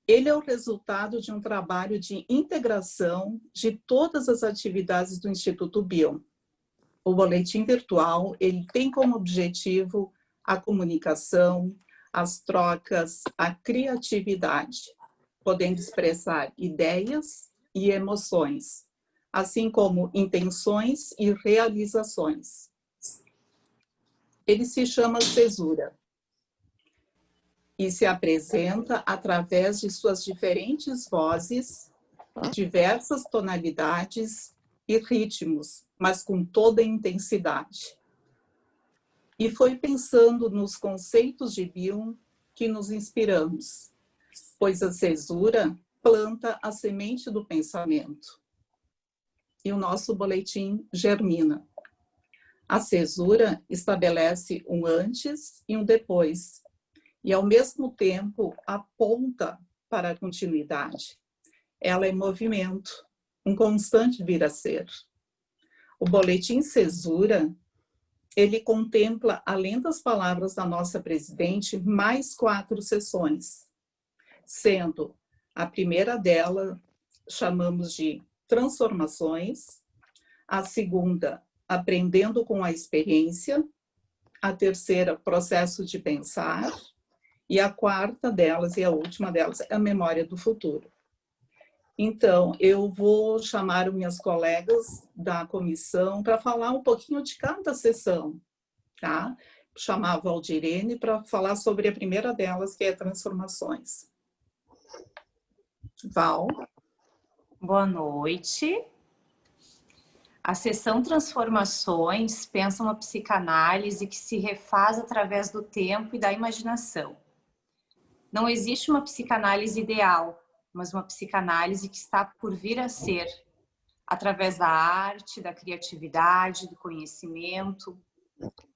Ele é o resultado de um trabalho de integração de todas as atividades do Instituto Bion. O boletim virtual, ele tem como objetivo a comunicação, as trocas, a criatividade, podendo expressar ideias e emoções, assim como intenções e realizações. Ele se chama Cesura e se apresenta através de suas diferentes vozes, diversas tonalidades e ritmos, mas com toda a intensidade. E foi pensando nos conceitos de Bion que nos inspiramos, pois a cesura planta a semente do pensamento. E o nosso boletim germina. A cesura estabelece um antes e um depois, e ao mesmo tempo aponta para a continuidade. Ela é movimento, um constante vir a ser. O boletim Cesura, ele contempla, além das palavras da nossa presidente, mais 4 sessões, sendo a primeira dela, chamamos de transformações, a segunda, aprendendo com a experiência, a terceira, processo de pensar, e a quarta delas, e a última delas, é a memória do futuro. Então, eu vou chamar minhas colegas da comissão para falar um pouquinho de cada sessão, tá? Chamar a Valdirene para falar sobre a primeira delas, que é transformações. Val. Boa noite. A sessão Transformações pensa uma psicanálise que se refaz através do tempo e da imaginação. Não existe uma psicanálise ideal, mas uma psicanálise que está por vir a ser, através da arte, da criatividade, do conhecimento.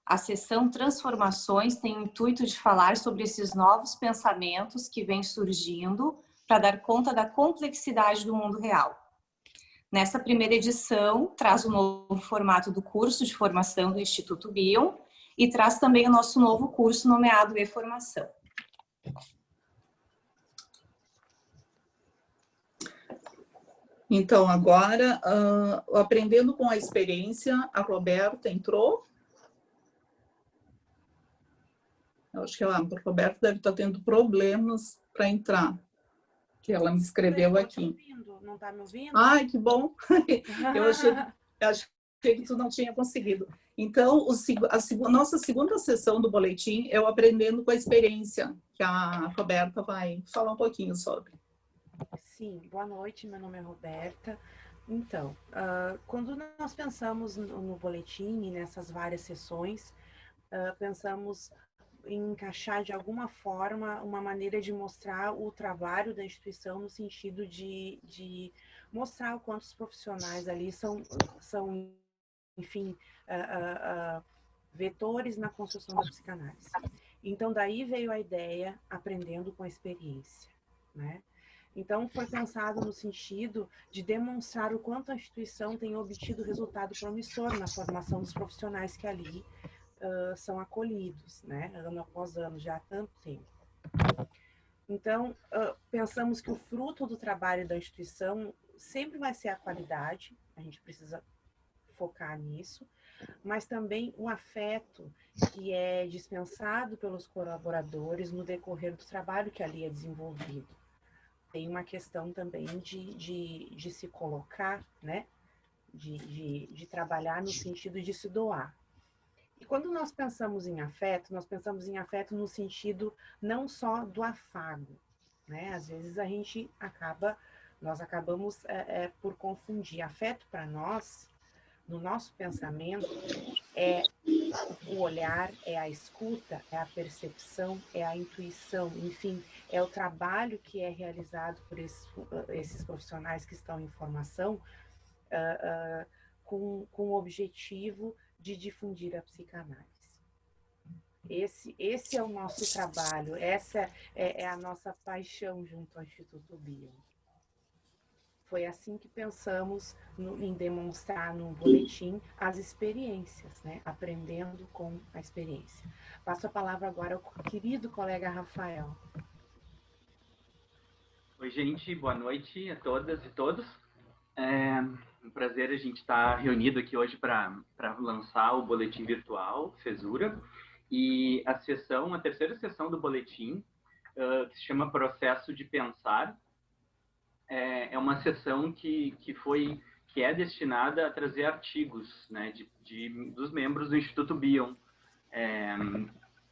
A sessão Transformações tem o intuito de falar sobre esses novos pensamentos que vêm surgindo para dar conta da complexidade do mundo real. Nessa primeira edição, traz o novo formato do curso de formação do Instituto Bion e traz também o nosso novo curso nomeado E-Formação. Então, agora, aprendendo com a experiência, a Roberta entrou. Eu acho que a Roberta deve estar tendo problemas para entrar, que ela me escreveu aqui. Não está me ouvindo? Ai, que bom! Eu achei que tu não tinha conseguido. Então, a nossa segunda sessão do boletim é o Aprendendo com a Experiência, que a Roberta vai falar um pouquinho sobre. Sim, boa noite, meu nome é Roberta. Então, quando nós pensamos no boletim e nessas várias sessões, pensamos em encaixar de alguma forma uma maneira de mostrar o trabalho da instituição no sentido de mostrar o quanto os profissionais ali são enfim, vetores na construção da psicanálise. Então, daí veio a ideia Aprendendo com a Experiência, né? Então, foi pensado no sentido de demonstrar o quanto a instituição tem obtido resultado promissor na formação dos profissionais que ali são acolhidos, né? Ano após ano, já há tanto tempo. Então, pensamos que o fruto do trabalho da instituição sempre vai ser a qualidade, a gente precisa focar nisso, mas também o afeto que é dispensado pelos colaboradores no decorrer do trabalho que ali é desenvolvido. Tem uma questão também de se colocar, né? De trabalhar no sentido de se doar. E quando nós pensamos em afeto no sentido não só do afago, né? Às vezes nós acabamos por confundir. Afeto para nós, no nosso pensamento, é o olhar, é a escuta, é a percepção, é a intuição, enfim, é o trabalho que é realizado por esses profissionais que estão em formação com o objetivo de difundir a psicanálise. Esse é o nosso trabalho, essa é a nossa paixão junto ao Instituto Bion. Foi assim que pensamos em demonstrar no boletim as experiências, né? Aprendendo com a experiência. Passo a palavra agora ao querido colega Rafael. Oi, gente, boa noite a todas e todos. É um prazer a gente estar reunido aqui hoje para lançar o boletim virtual Cesura. E a terceira sessão do boletim, que se chama Processo de Pensar, é uma sessão que é destinada a trazer artigos, né, dos membros do Instituto Bion,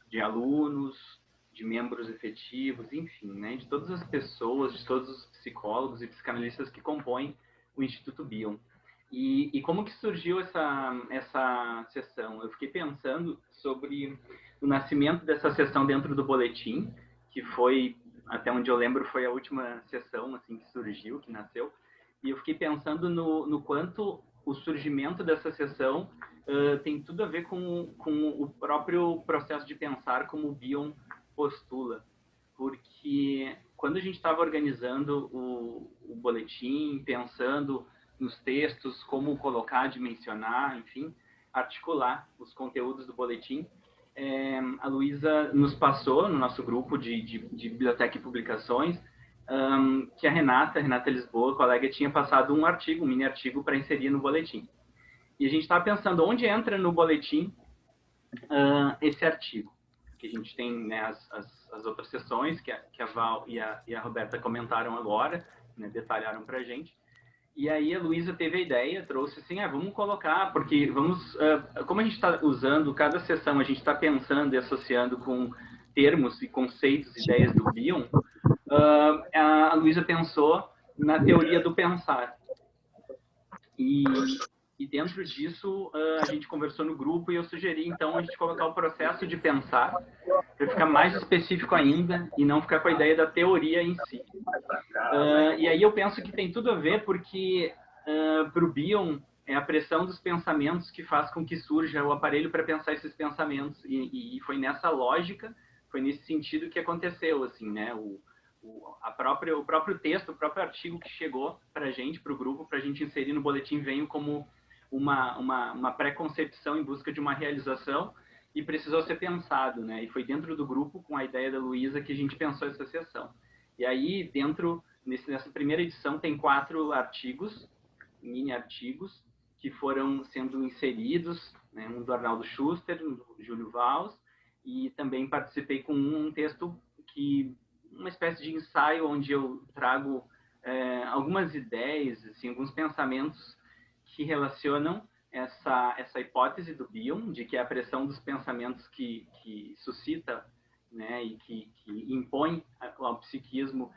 de alunos, de membros efetivos, enfim, né, de todas as pessoas, de todos os psicólogos e psicanalistas que compõem o Instituto Bion. E como que surgiu essa sessão? Eu fiquei pensando sobre o nascimento dessa sessão dentro do boletim, que foi, até onde eu lembro, foi a última sessão assim, que surgiu, que nasceu. E eu fiquei pensando no quanto o surgimento dessa sessão tem tudo a ver com o próprio processo de pensar, como o Bion postula. Porque quando a gente estava organizando o boletim, pensando nos textos, como colocar, dimensionar, enfim, articular os conteúdos do boletim, a Luísa nos passou, no nosso grupo de biblioteca e publicações, que a Renata Lisboa, colega, tinha passado um mini artigo para inserir no boletim. E a gente estava pensando onde entra no boletim esse artigo. Que a gente tem, né, as outras sessões que a Val e a Roberta comentaram agora, né, detalharam para a gente. E aí a Luísa teve a ideia, trouxe assim, vamos colocar, porque como a gente está usando, cada sessão a gente está pensando e associando com termos e conceitos, ideias do Bion, a Luísa pensou na teoria do pensar. E dentro disso, a gente conversou no grupo e eu sugeri, então, a gente colocar o processo de pensar, para ficar mais específico ainda e não ficar com a ideia da teoria em si. E aí eu penso que tem tudo a ver porque, para o Bion, é a pressão dos pensamentos que faz com que surja o aparelho para pensar esses pensamentos. E foi nessa lógica, foi nesse sentido que aconteceu, assim, né? O próprio texto, o próprio artigo que chegou para a gente, para o grupo, para a gente inserir no boletim, veio como uma pré-concepção em busca de uma realização e precisou ser pensado, né? E foi dentro do grupo, com a ideia da Luísa, que a gente pensou essa sessão. E aí, nessa primeira edição, tem 4 artigos, mini artigos, que foram sendo inseridos, né? Um do Arnaldo Schuster, um do Júlio Valls, e também participei com um texto uma espécie de ensaio onde eu trago algumas ideias, assim, alguns pensamentos que relacionam essa hipótese do Bion, de que é a pressão dos pensamentos que suscita, né, e que impõe ao psiquismo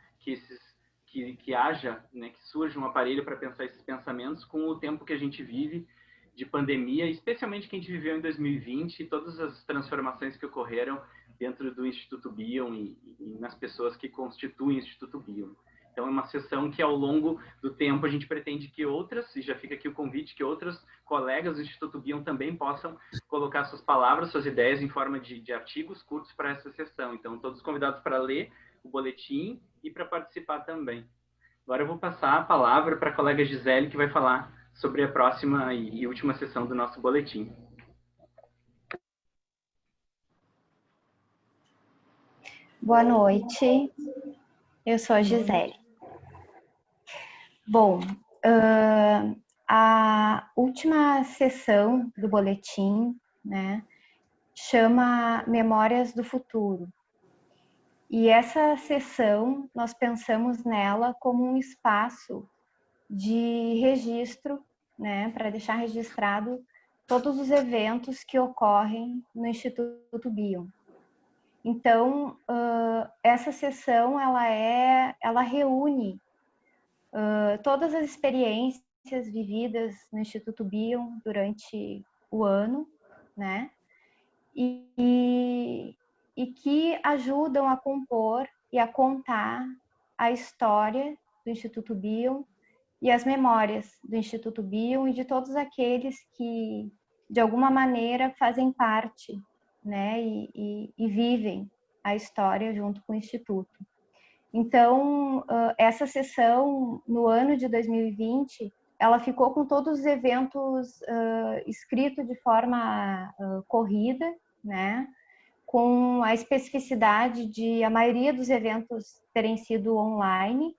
que haja, né, que surja um aparelho para pensar esses pensamentos com o tempo que a gente vive de pandemia, especialmente que a gente viveu em 2020 e todas as transformações que ocorreram dentro do Instituto Bion e nas pessoas que constituem o Instituto Bion. Então, é uma sessão que, ao longo do tempo, a gente pretende que outras, e já fica aqui o convite, que outros colegas do Instituto Bion também possam colocar suas palavras, suas ideias em forma de artigos curtos para essa sessão. Então, todos convidados para ler o boletim e para participar também. Agora eu vou passar a palavra para a colega Gisele, que vai falar sobre a próxima e última sessão do nosso boletim. Boa noite, eu sou a Gisele. Bom, a última sessão do boletim, né, chama Memórias do Futuro. E essa sessão, nós pensamos nela como um espaço de registro, né, para deixar registrado todos os eventos que ocorrem no Instituto Bion. Então, essa sessão, ela reúne todas as experiências vividas no Instituto Bion durante o ano, né? E que ajudam a compor e a contar a história do Instituto Bion e as memórias do Instituto Bion e de todos aqueles que, de alguma maneira, fazem parte, né, e vivem a história junto com o Instituto. Então, essa sessão, no ano de 2020, ela ficou com todos os eventos escritos de forma corrida, né, com a especificidade de a maioria dos eventos terem sido online,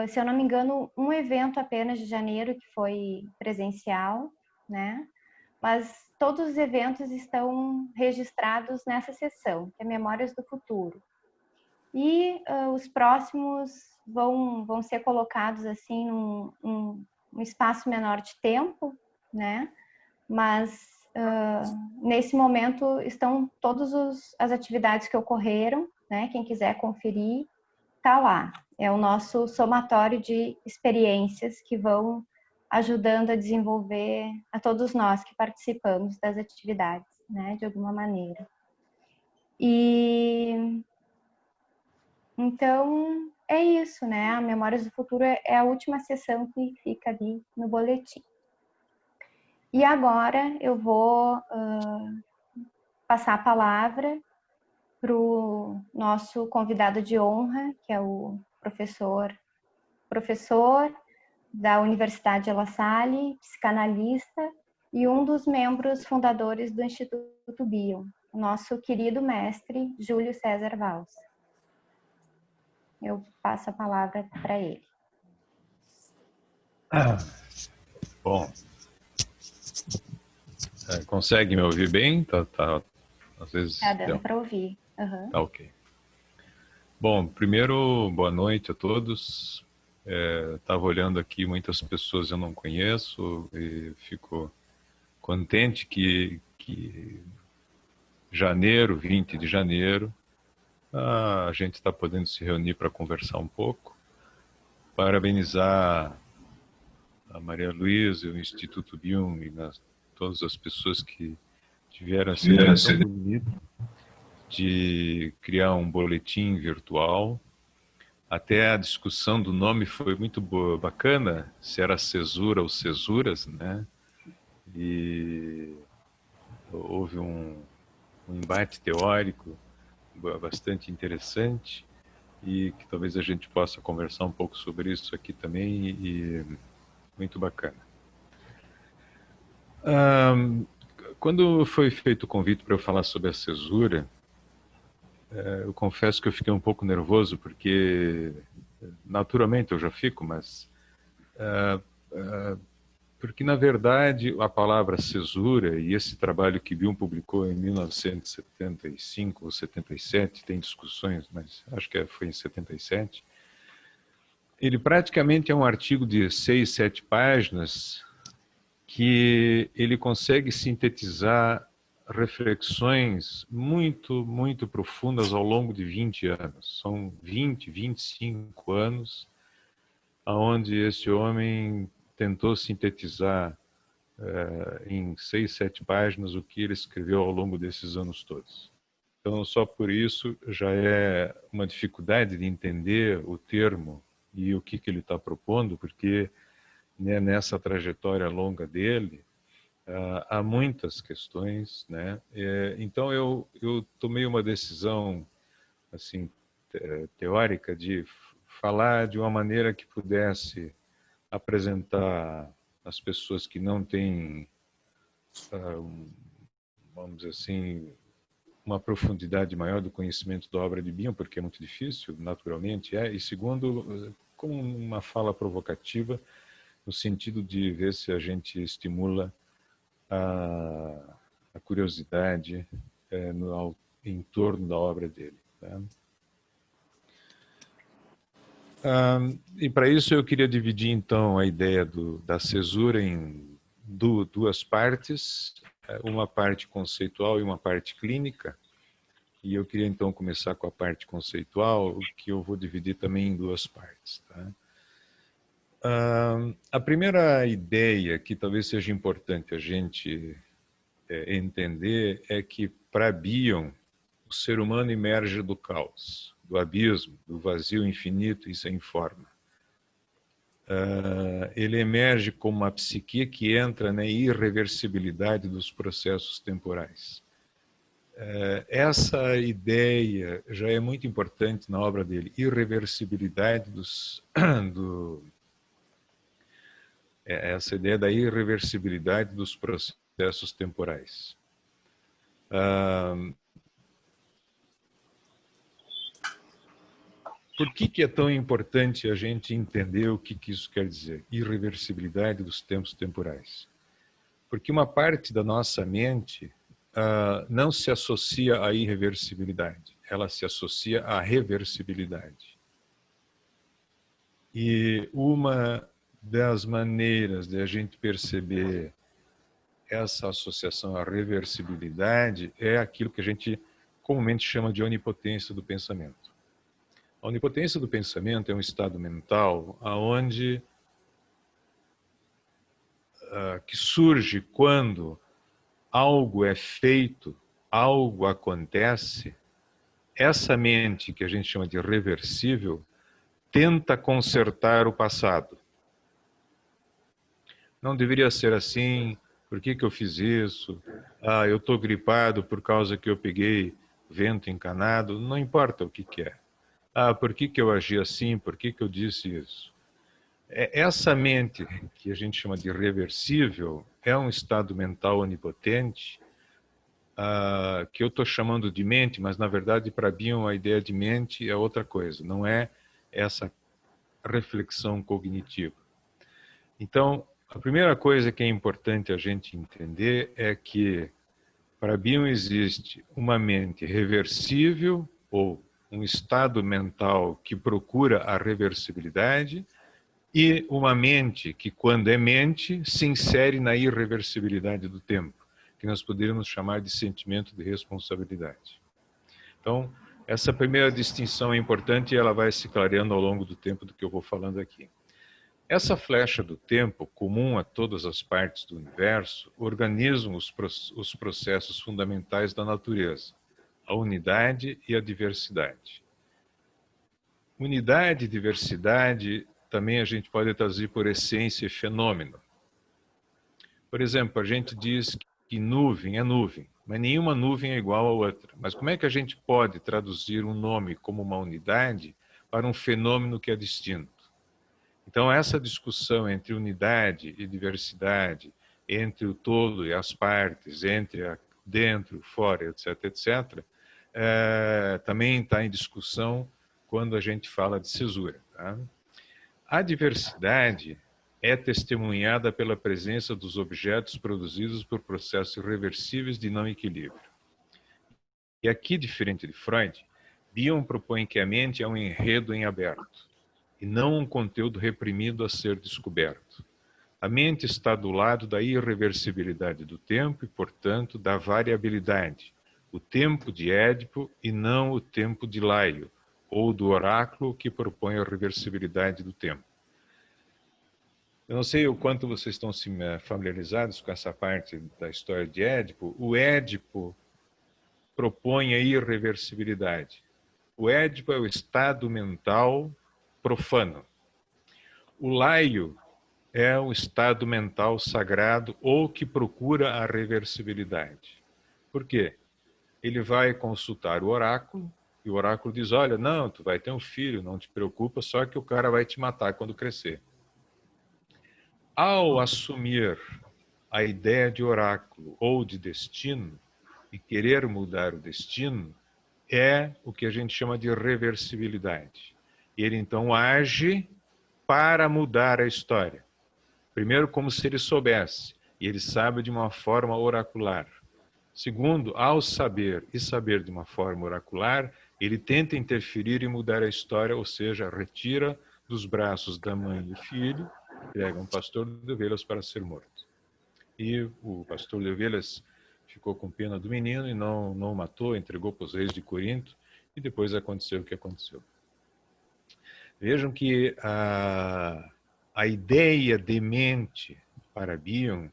se eu não me engano, um evento apenas de janeiro que foi presencial, né? Mas todos os eventos estão registrados nessa seção, que é Memórias do Futuro. E os próximos vão ser colocados assim num espaço menor de tempo, né? Mas nesse momento estão todas as atividades que ocorreram, né? Quem quiser conferir, tá lá. É o nosso somatório de experiências que vão ajudando a desenvolver a todos nós que participamos das atividades, né? De alguma maneira. E então é isso, né? A Memórias do Futuro é a última sessão que fica ali no boletim. E agora eu vou passar a palavra para o nosso convidado de honra, que é o professor da Universidade La Salle, psicanalista e um dos membros fundadores do Instituto Bion, o nosso querido mestre Júlio César Valls. Eu passo a palavra para ele. Bom, consegue me ouvir bem? Às vezes Tá dando para ouvir. Uhum. Tá ok. Bom, primeiro, boa noite a todos. Estava olhando aqui, muitas pessoas eu não conheço e fico contente que janeiro, 20 de janeiro, a gente está podendo se reunir para conversar um pouco. Parabenizar a Maria Luísa, o Instituto Bion e todas as pessoas que tiveram essa ideia tão bonita de criar um boletim virtual. Até a discussão do nome foi muito bacana, se era Cesura ou Cesuras, né? E houve um embate teórico bastante interessante e que talvez a gente possa conversar um pouco sobre isso aqui também, e muito bacana. Quando foi feito o convite para eu falar sobre a cesura, eu confesso que eu fiquei um pouco nervoso, porque naturalmente eu já fico, mas porque na verdade a palavra cesura, e esse trabalho que Bion publicou em 1975 ou 77, tem discussões, mas acho que foi em 77, ele praticamente é um artigo de 6, 7 páginas que ele consegue sintetizar reflexões muito, muito profundas ao longo de 20 anos. São 20, 25 anos onde esse homem tentou sintetizar em 6, 7 páginas o que ele escreveu ao longo desses anos todos. Então, só por isso já é uma dificuldade de entender o termo e o que ele está propondo, porque nessa trajetória longa dele, há muitas questões, né? Então eu tomei uma decisão assim teórica de falar de uma maneira que pudesse apresentar as pessoas que não têm, vamos dizer assim, uma profundidade maior do conhecimento da obra de Bion, porque é muito difícil, naturalmente e segundo, com uma fala provocativa, no sentido de ver se a gente estimula a curiosidade em torno da obra dele. Tá? E para isso eu queria dividir então a ideia da cesura em duas partes, uma parte conceitual e uma parte clínica. E eu queria então começar com a parte conceitual, que eu vou dividir também em duas partes. Tá? A primeira ideia que talvez seja importante a gente entender é que, para Bion, o ser humano emerge do caos, do abismo, do vazio infinito e sem forma. Ele emerge como uma psique que entra na irreversibilidade dos processos temporais. Essa ideia já é muito importante na obra dele, irreversibilidade essa ideia da irreversibilidade dos processos temporais. por que é tão importante a gente entender o que isso quer dizer? Irreversibilidade dos tempos temporais. Porque uma parte da nossa mente não se associa à irreversibilidade, ela se associa à reversibilidade. E uma das maneiras de a gente perceber essa associação à reversibilidade é aquilo que a gente comumente chama de onipotência do pensamento. A onipotência do pensamento é um estado mental onde que surge quando algo é feito, algo acontece, essa mente que a gente chama de reversível tenta consertar o passado. Não deveria ser assim, por que eu fiz isso? Eu estou gripado por causa que eu peguei vento encanado, não importa o que é. Por que eu agi assim, por que eu disse isso? Essa mente, que a gente chama de reversível, é um estado mental onipotente, que eu estou chamando de mente, mas na verdade para Bion a ideia de mente é outra coisa, não é essa reflexão cognitiva. Então, a primeira coisa que é importante a gente entender é que para Bion existe uma mente reversível, ou um estado mental que procura a reversibilidade, e uma mente que, quando é mente, se insere na irreversibilidade do tempo, que nós poderíamos chamar de sentimento de responsabilidade. Então, essa primeira distinção é importante e ela vai se clareando ao longo do tempo do que eu vou falando aqui. Essa flecha do tempo, comum a todas as partes do universo, organiza os processos fundamentais da natureza, a unidade e a diversidade. Unidade e diversidade também a gente pode traduzir por essência e fenômeno. Por exemplo, a gente diz que nuvem é nuvem, mas nenhuma nuvem é igual a outra. Mas como é que a gente pode traduzir um nome como uma unidade para um fenômeno que é distinto? Então, essa discussão entre unidade e diversidade, entre o todo e as partes, entre dentro, fora, etc., etc., também está em discussão quando a gente fala de cesura. Tá? A diversidade é testemunhada pela presença dos objetos produzidos por processos irreversíveis de não equilíbrio. E aqui, diferente de Freud, Bion propõe que a mente é um enredo em aberto, e não um conteúdo reprimido a ser descoberto. A mente está do lado da irreversibilidade do tempo e, portanto, da variabilidade, o tempo de Édipo e não o tempo de Laio, ou do oráculo que propõe a reversibilidade do tempo. Eu não sei o quanto vocês estão familiarizados com essa parte da história de Édipo. O Édipo propõe a irreversibilidade. O Édipo é o estado mental profano. O Laio é um estado mental sagrado ou que procura a reversibilidade. Por quê? Ele vai consultar o oráculo e o oráculo diz, olha, não, tu vai ter um filho, não te preocupa, só que o cara vai te matar quando crescer. Ao assumir a ideia de oráculo ou de destino e querer mudar o destino, é o que a gente chama de reversibilidade. Ele então age para mudar a história. Primeiro, como se ele soubesse, e ele sabe de uma forma oracular. Segundo, ao saber e saber de uma forma oracular, ele tenta interferir e mudar a história, ou seja, retira dos braços da mãe e filho, entrega um pastor de ovelhas para ser morto. E o pastor de ovelhas ficou com pena do menino e não o matou, entregou para os reis de Corinto, e depois aconteceu o que aconteceu. Vejam que a ideia de mente para Bion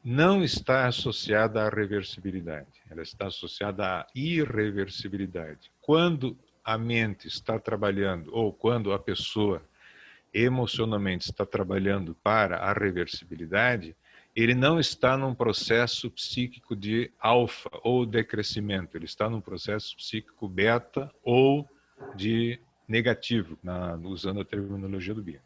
não está associada à reversibilidade, ela está associada à irreversibilidade. Quando a mente está trabalhando, ou quando a pessoa emocionalmente está trabalhando para a reversibilidade, ele não está num processo psíquico de alfa ou decrescimento, ele está num processo psíquico beta ou de negativo, usando a terminologia do Bion.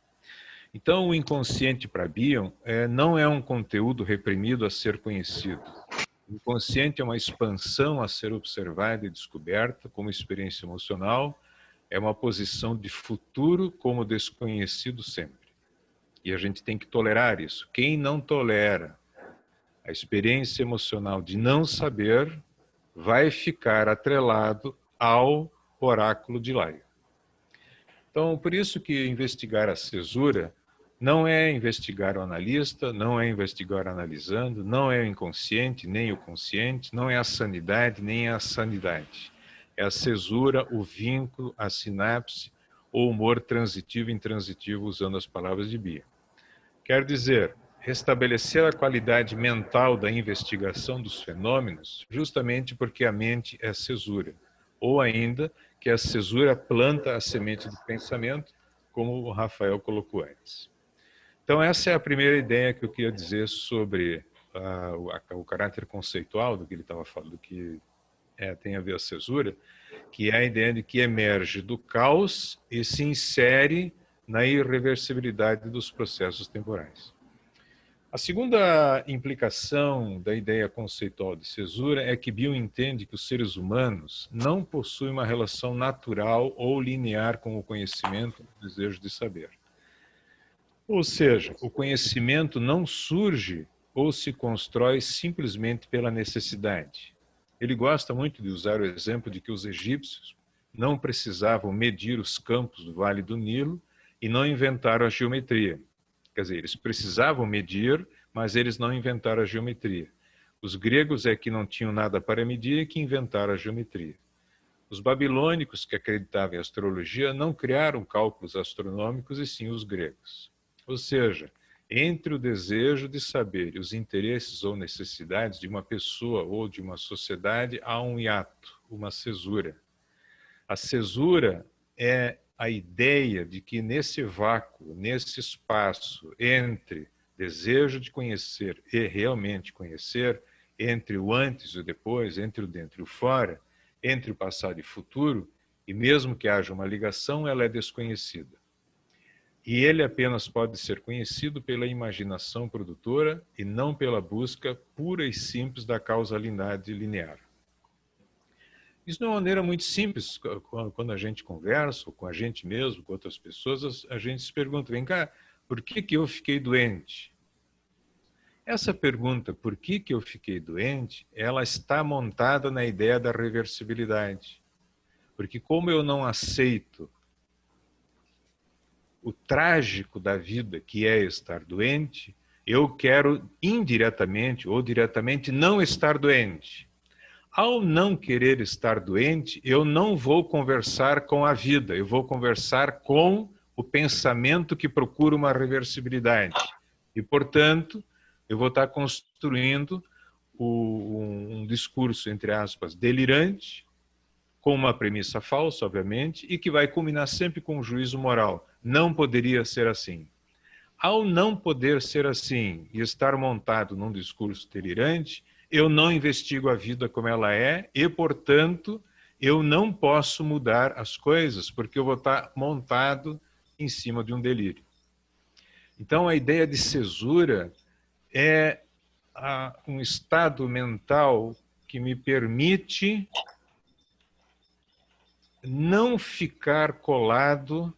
Então, o inconsciente para Bion não é um conteúdo reprimido a ser conhecido. O inconsciente é uma expansão a ser observada e descoberta como experiência emocional, é uma posição de futuro como desconhecido sempre. E a gente tem que tolerar isso. Quem não tolera a experiência emocional de não saber vai ficar atrelado ao oráculo de Laia. Então, por isso que investigar a cesura não é investigar o analista, não é investigar analisando, não é o inconsciente, nem o consciente, não é a sanidade, nem a sanidade. É a cesura, o vínculo, a sinapse, o humor transitivo e intransitivo, usando as palavras de Bia. Quer dizer, restabelecer a qualidade mental da investigação dos fenômenos, justamente porque a mente é cesura. Ou ainda, que a cesura planta a semente do pensamento, como o Rafael colocou antes. Então, essa é a primeira ideia que eu queria dizer sobre o caráter conceitual do que ele estava falando, do que tem a ver a cesura, que é a ideia de que emerge do caos e se insere na irreversibilidade dos processos temporais. A segunda implicação da ideia conceitual de cesura é que Bion entende que os seres humanos não possuem uma relação natural ou linear com o conhecimento e o desejo de saber. Ou seja, o conhecimento não surge ou se constrói simplesmente pela necessidade. Ele gosta muito de usar o exemplo de que os egípcios não precisavam medir os campos do Vale do Nilo e não inventaram a geometria. Quer dizer, eles precisavam medir, mas eles não inventaram a geometria. Os gregos é que não tinham nada para medir e que inventaram a geometria. Os babilônicos, que acreditavam em astrologia, não criaram cálculos astronômicos, e sim os gregos. Ou seja, entre o desejo de saber e os interesses ou necessidades de uma pessoa ou de uma sociedade, há um hiato, uma cesura. A cesura é a ideia de que nesse vácuo, nesse espaço entre desejo de conhecer e realmente conhecer, entre o antes e o depois, entre o dentro e o fora, entre o passado e o futuro, e mesmo que haja uma ligação, ela é desconhecida. E ele apenas pode ser conhecido pela imaginação produtora e não pela busca pura e simples da causalidade linear. Isso de uma maneira muito simples, quando a gente conversa, ou com a gente mesmo, com outras pessoas, a gente se pergunta, vem cá, por que eu fiquei doente? Essa pergunta, por que eu fiquei doente, ela está montada na ideia da reversibilidade. Porque como eu não aceito o trágico da vida, que é estar doente, eu quero indiretamente ou diretamente não estar doente. Ao não querer estar doente, eu não vou conversar com a vida, eu vou conversar com o pensamento que procura uma reversibilidade. E, portanto, eu vou estar construindo um discurso, entre aspas, delirante, com uma premissa falsa, obviamente, e que vai culminar sempre com um juízo moral. Não poderia ser assim. Ao não poder ser assim e estar montado num discurso delirante, eu não investigo a vida como ela é e, portanto, eu não posso mudar as coisas, porque eu vou estar montado em cima de um delírio. Então, a ideia de cesura é um estado mental que me permite não ficar colado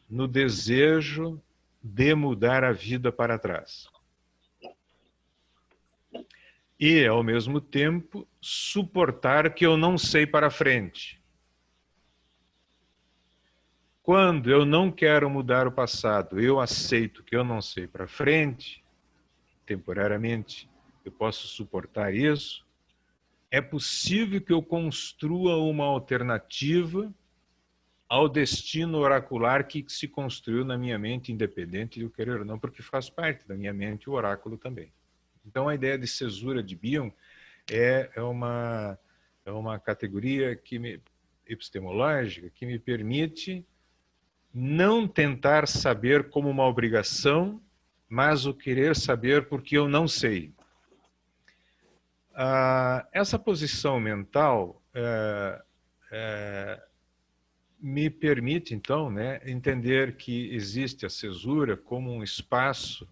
no desejo de mudar a vida para trás. E, ao mesmo tempo, suportar que eu não sei para frente. Quando eu não quero mudar o passado, eu aceito que eu não sei para frente, temporariamente eu posso suportar isso, é possível que eu construa uma alternativa ao destino oracular que se construiu na minha mente, independente de eu querer ou não, porque faz parte da minha mente o oráculo também. Então, a ideia de cesura de Bion é uma categoria epistemológica que me permite não tentar saber como uma obrigação, mas o querer saber porque eu não sei. Essa posição mental me permite, então, entender que existe a cesura como um espaço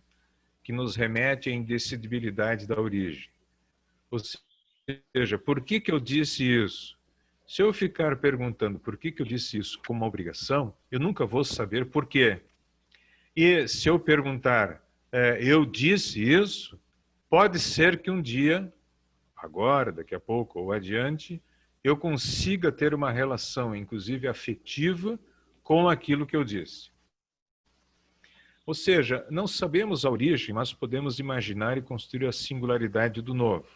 que nos remete à indecidibilidade da origem. Ou seja, por que eu disse isso? Se eu ficar perguntando por que eu disse isso como uma obrigação, eu nunca vou saber por quê. E se eu perguntar, eu disse isso, pode ser que um dia, agora, daqui a pouco ou adiante, eu consiga ter uma relação, inclusive afetiva, com aquilo que eu disse. Ou seja, não sabemos a origem, mas podemos imaginar e construir a singularidade do novo.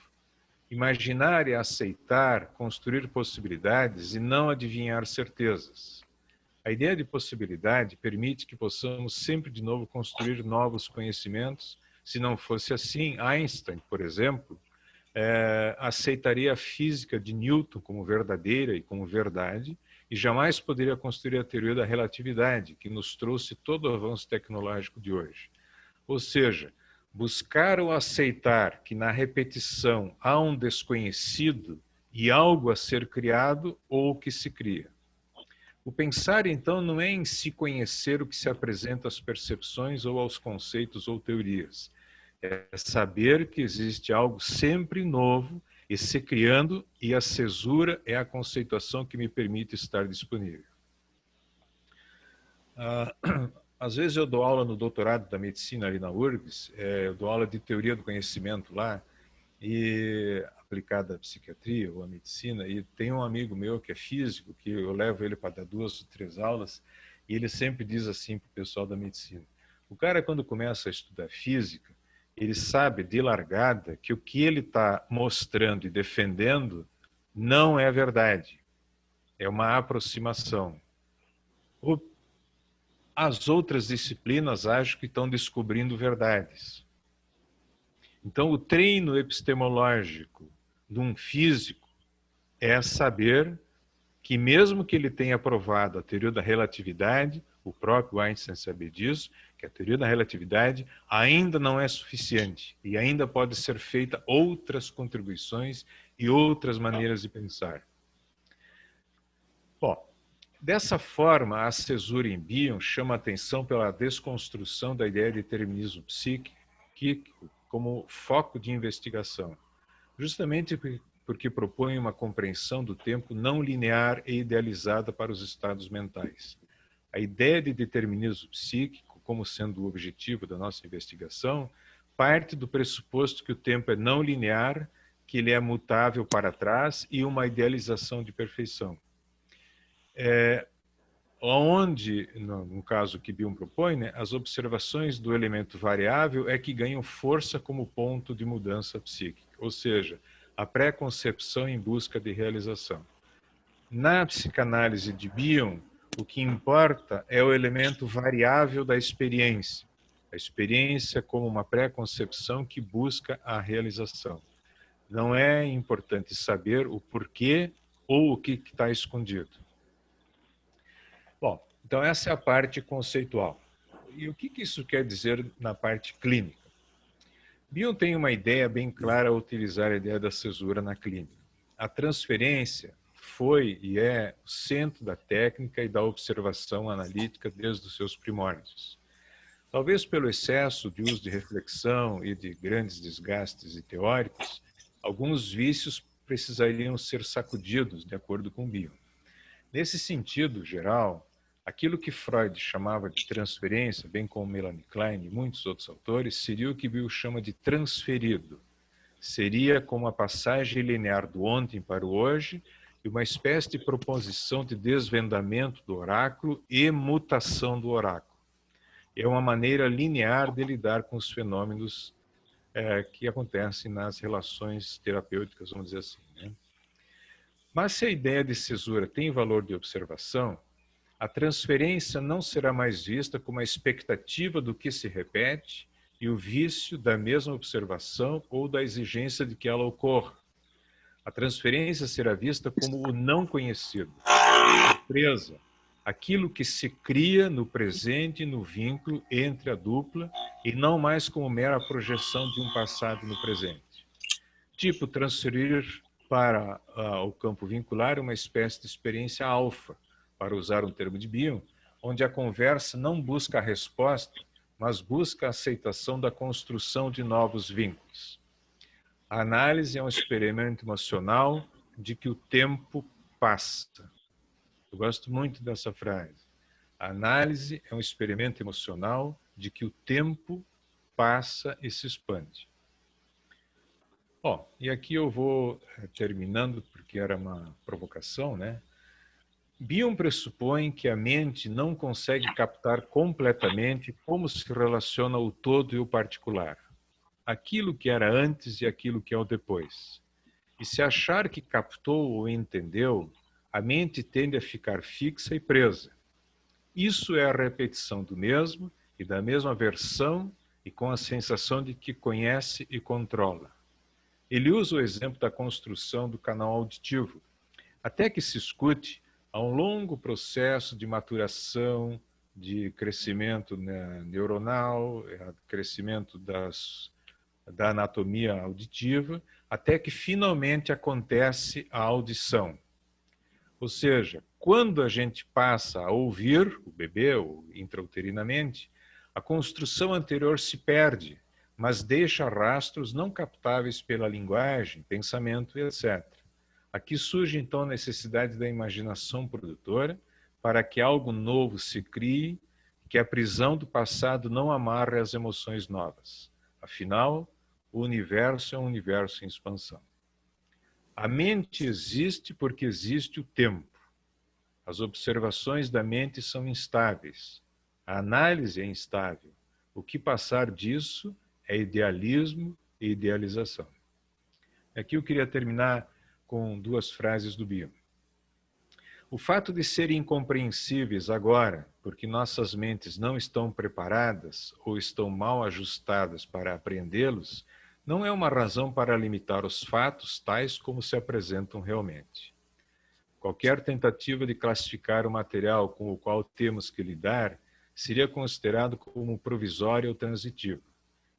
Imaginar é aceitar, construir possibilidades e não adivinhar certezas. A ideia de possibilidade permite que possamos sempre de novo construir novos conhecimentos. Se não fosse assim, Einstein, por exemplo, aceitaria a física de Newton como verdadeira e como verdade, e jamais poderia construir a teoria da relatividade, que nos trouxe todo o avanço tecnológico de hoje. Ou seja, buscar ou aceitar que na repetição há um desconhecido e algo a ser criado ou que se cria. O pensar, então, não é em se conhecer o que se apresenta às percepções ou aos conceitos ou teorias. É saber que existe algo sempre novo e se criando, e a cesura é a conceituação que me permite estar disponível. Às vezes eu dou aula no doutorado da medicina ali na URGS, eu dou aula de teoria do conhecimento lá, e aplicada à psiquiatria ou à medicina, e tem um amigo meu que é físico, que eu levo ele para dar 2 ou 3 aulas, e ele sempre diz assim para o pessoal da medicina: o cara, quando começa a estudar física, ele sabe de largada que o que ele está mostrando e defendendo não é verdade, é uma aproximação. As outras disciplinas acham que estão descobrindo verdades. Então, o treino epistemológico de um físico é saber que, mesmo que ele tenha provado a teoria da relatividade, o próprio Einstein sabia disso, que a teoria da relatividade ainda não é suficiente e ainda pode ser feita outras contribuições e outras maneiras de pensar. Bom, dessa forma, a cesura em Bion chama a atenção pela desconstrução da ideia de determinismo psíquico como foco de investigação, justamente porque propõe uma compreensão do tempo não linear e idealizada para os estados mentais. A ideia de determinismo psíquico, como sendo o objetivo da nossa investigação, parte do pressuposto que o tempo é não linear, que ele é mutável para trás e uma idealização de perfeição. Onde, no caso que Bion propõe, né, as observações do elemento variável é que ganham força como ponto de mudança psíquica, ou seja, a pré-concepção em busca de realização. Na psicanálise de Bion, o que importa é o elemento variável da experiência, a experiência como uma pré-concepção que busca a realização. Não é importante saber o porquê ou o que está escondido. Bom, então essa é a parte conceitual. E o que isso quer dizer na parte clínica? Bion tem uma ideia bem clara ao utilizar a ideia da cesura na clínica. A transferência foi e é o centro da técnica e da observação analítica desde os seus primórdios. Talvez pelo excesso de uso de reflexão e de grandes desgastes teóricos, alguns vícios precisariam ser sacudidos, de acordo com Bion. Nesse sentido geral, aquilo que Freud chamava de transferência, bem como Melanie Klein e muitos outros autores, seria o que Bion chama de transferido. Seria como a passagem linear do ontem para o hoje e uma espécie de proposição de desvendamento do oráculo e mutação do oráculo. É uma maneira linear de lidar com os fenômenos que acontecem nas relações terapêuticas, vamos dizer assim, né? Mas se a ideia de cesura tem valor de observação, a transferência não será mais vista como a expectativa do que se repete e o vício da mesma observação ou da exigência de que ela ocorra. A transferência será vista como o não conhecido, a surpresa, aquilo que se cria no presente e no vínculo entre a dupla e não mais como mera projeção de um passado no presente. Tipo, transferir para o campo vincular uma espécie de experiência alfa, para usar um termo de Bion, onde a conversa não busca a resposta, mas busca a aceitação da construção de novos vínculos. A análise é um experimento emocional de que o tempo passa. Eu gosto muito dessa frase. A análise é um experimento emocional de que o tempo passa e se expande. Ó, e aqui eu vou terminando, porque era uma provocação, né? Bion pressupõe que a mente não consegue captar completamente como se relaciona o todo e o particular, aquilo que era antes e aquilo que é o depois. E se achar que captou ou entendeu, a mente tende a ficar fixa e presa. Isso é a repetição do mesmo e da mesma versão e com a sensação de que conhece e controla. Ele usa o exemplo da construção do canal auditivo. Até que se escute, há um longo processo de maturação, de crescimento neuronal, crescimento da anatomia auditiva, até que finalmente acontece a audição. Ou seja, quando a gente passa a ouvir o bebê, ou intrauterinamente, a construção anterior se perde, mas deixa rastros não captáveis pela linguagem, pensamento, etc. Aqui surge então a necessidade da imaginação produtora para que algo novo se crie, que a prisão do passado não amarre as emoções novas. Afinal, o universo é um universo em expansão. A mente existe porque existe o tempo. As observações da mente são instáveis. A análise é instável. O que passar disso é idealismo e idealização. Aqui eu queria terminar com duas frases do Bion. O fato de serem incompreensíveis agora, porque nossas mentes não estão preparadas ou estão mal ajustadas para apreendê-los, não é uma razão para limitar os fatos tais como se apresentam realmente. Qualquer tentativa de classificar o material com o qual temos que lidar seria considerado como provisório ou transitivo.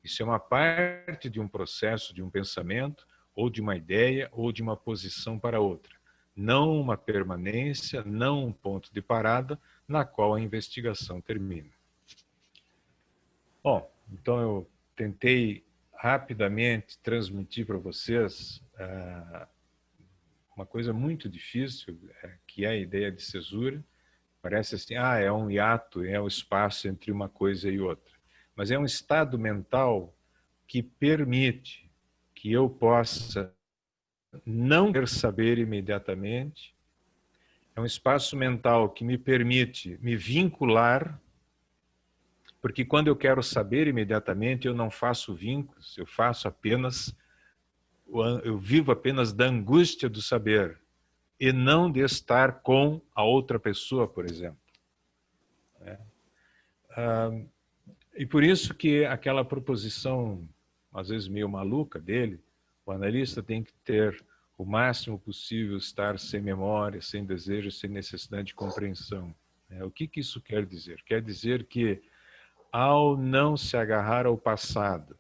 Isso é uma parte de um processo, de um pensamento, ou de uma ideia, ou de uma posição para outra. Não uma permanência, não um ponto de parada na qual a investigação termina. Bom, então eu tentei rapidamente transmitir para vocês uma coisa muito difícil, que é a ideia de cesura. Parece assim, é um hiato, é o espaço entre uma coisa e outra. Mas é um estado mental que permite que eu possa não querer saber imediatamente. É um espaço mental que me permite me vincular, porque quando eu quero saber imediatamente, eu não faço vínculos, eu vivo apenas da angústia do saber e não de estar com a outra pessoa, por exemplo. E por isso que aquela proposição, às vezes meio maluca dele, o analista tem que ter o máximo possível estar sem memória, sem desejo, sem necessidade de compreensão. O que isso quer dizer? Quer dizer que ao não se agarrar ao passado,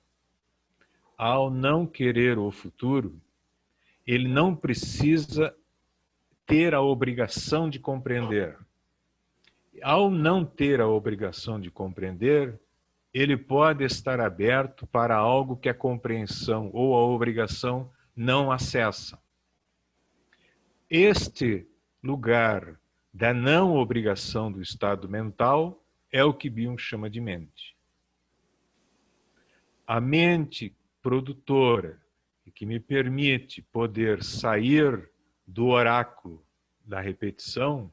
ao não querer o futuro, ele não precisa ter a obrigação de compreender. Ao não ter a obrigação de compreender, ele pode estar aberto para algo que a compreensão ou a obrigação não acessa. Este lugar da não obrigação do estado mental é o que Bion chama de mente. A mente produtora, que me permite poder sair do oráculo da repetição,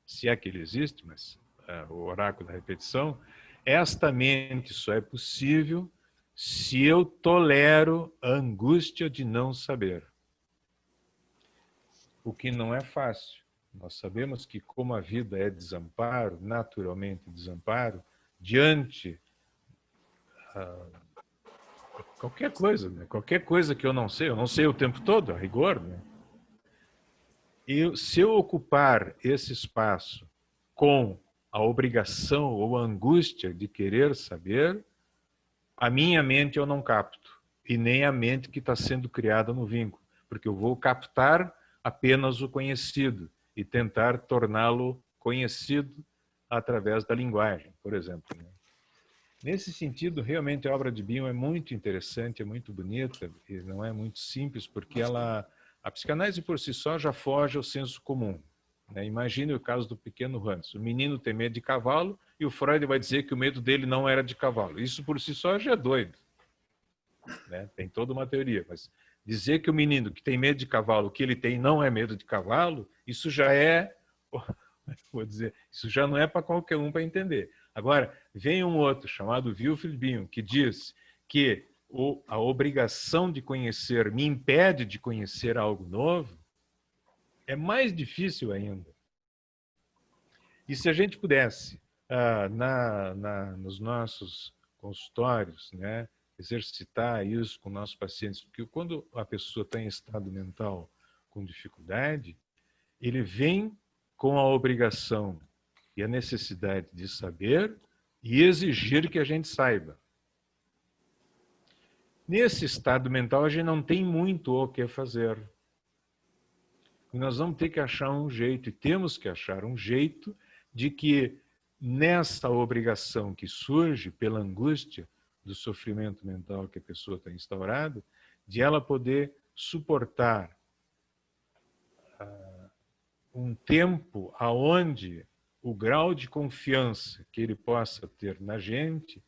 se é que ele existe, mas o oráculo da repetição, esta mente só é possível se eu tolero a angústia de não saber. O que não é fácil. Nós sabemos que como a vida é desamparo, naturalmente desamparo, diante qualquer coisa, né? Qualquer coisa que eu não sei o tempo todo, a rigor, né? E se eu ocupar esse espaço com a obrigação ou a angústia de querer saber, a minha mente eu não capto, e nem a mente que está sendo criada no vínculo, porque eu vou captar apenas o conhecido e tentar torná-lo conhecido através da linguagem, por exemplo. Nesse sentido, realmente a obra de Bion é muito interessante, é muito bonita, e não é muito simples, porque ela A psicanálise por si só já foge ao senso comum, né? Imagine o caso do pequeno Hans. O menino tem medo de cavalo e o Freud vai dizer que o medo dele não era de cavalo. Isso por si só já é doido, né? Tem toda uma teoria, mas dizer que o menino que tem medo de cavalo, o que ele tem não é medo de cavalo, isso já é, vou dizer, isso já não é para qualquer um para entender. Agora, vem um outro chamado Wilfried Bion, que diz que a obrigação de conhecer me impede de conhecer algo novo. É mais difícil ainda. E se a gente pudesse, nos nossos consultórios, né, exercitar isso com nossos pacientes, porque quando a pessoa está em estado mental com dificuldade, ele vem com a obrigação e a necessidade de saber e exigir que a gente saiba. Nesse estado mental, a gente não tem muito o que fazer. E nós vamos ter que achar um jeito, e temos que achar um jeito de que, nessa obrigação que surge pela angústia do sofrimento mental que a pessoa está instaurada, de ela poder suportar um tempo aonde o grau de confiança que ele possa ter na gente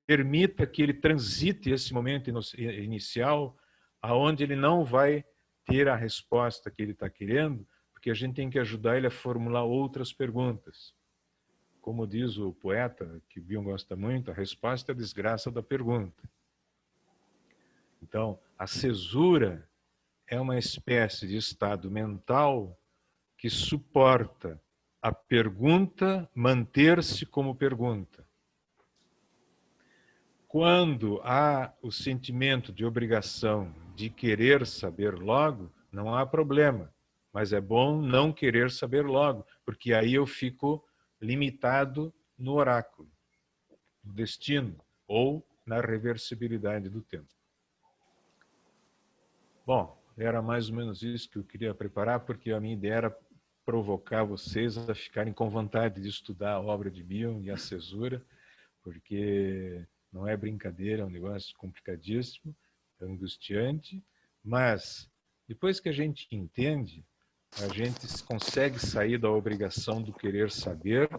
permita que ele transite esse momento inicial aonde ele não vai ter a resposta que ele está querendo, porque a gente tem que ajudar ele a formular outras perguntas. Como diz o poeta, que Bion gosta muito, a resposta é a desgraça da pergunta. Então, a cesura é uma espécie de estado mental que suporta a pergunta manter-se como pergunta. Quando há o sentimento de obrigação de querer saber logo, não há problema. Mas é bom não querer saber logo, porque aí eu fico limitado no oráculo, no destino, ou na reversibilidade do tempo. Bom, era mais ou menos isso que eu queria preparar, porque a minha ideia era provocar vocês a ficarem com vontade de estudar a obra de Bion e a cesura, porque não é brincadeira, é um negócio complicadíssimo, é angustiante, mas depois que a gente entende, a gente consegue sair da obrigação do querer saber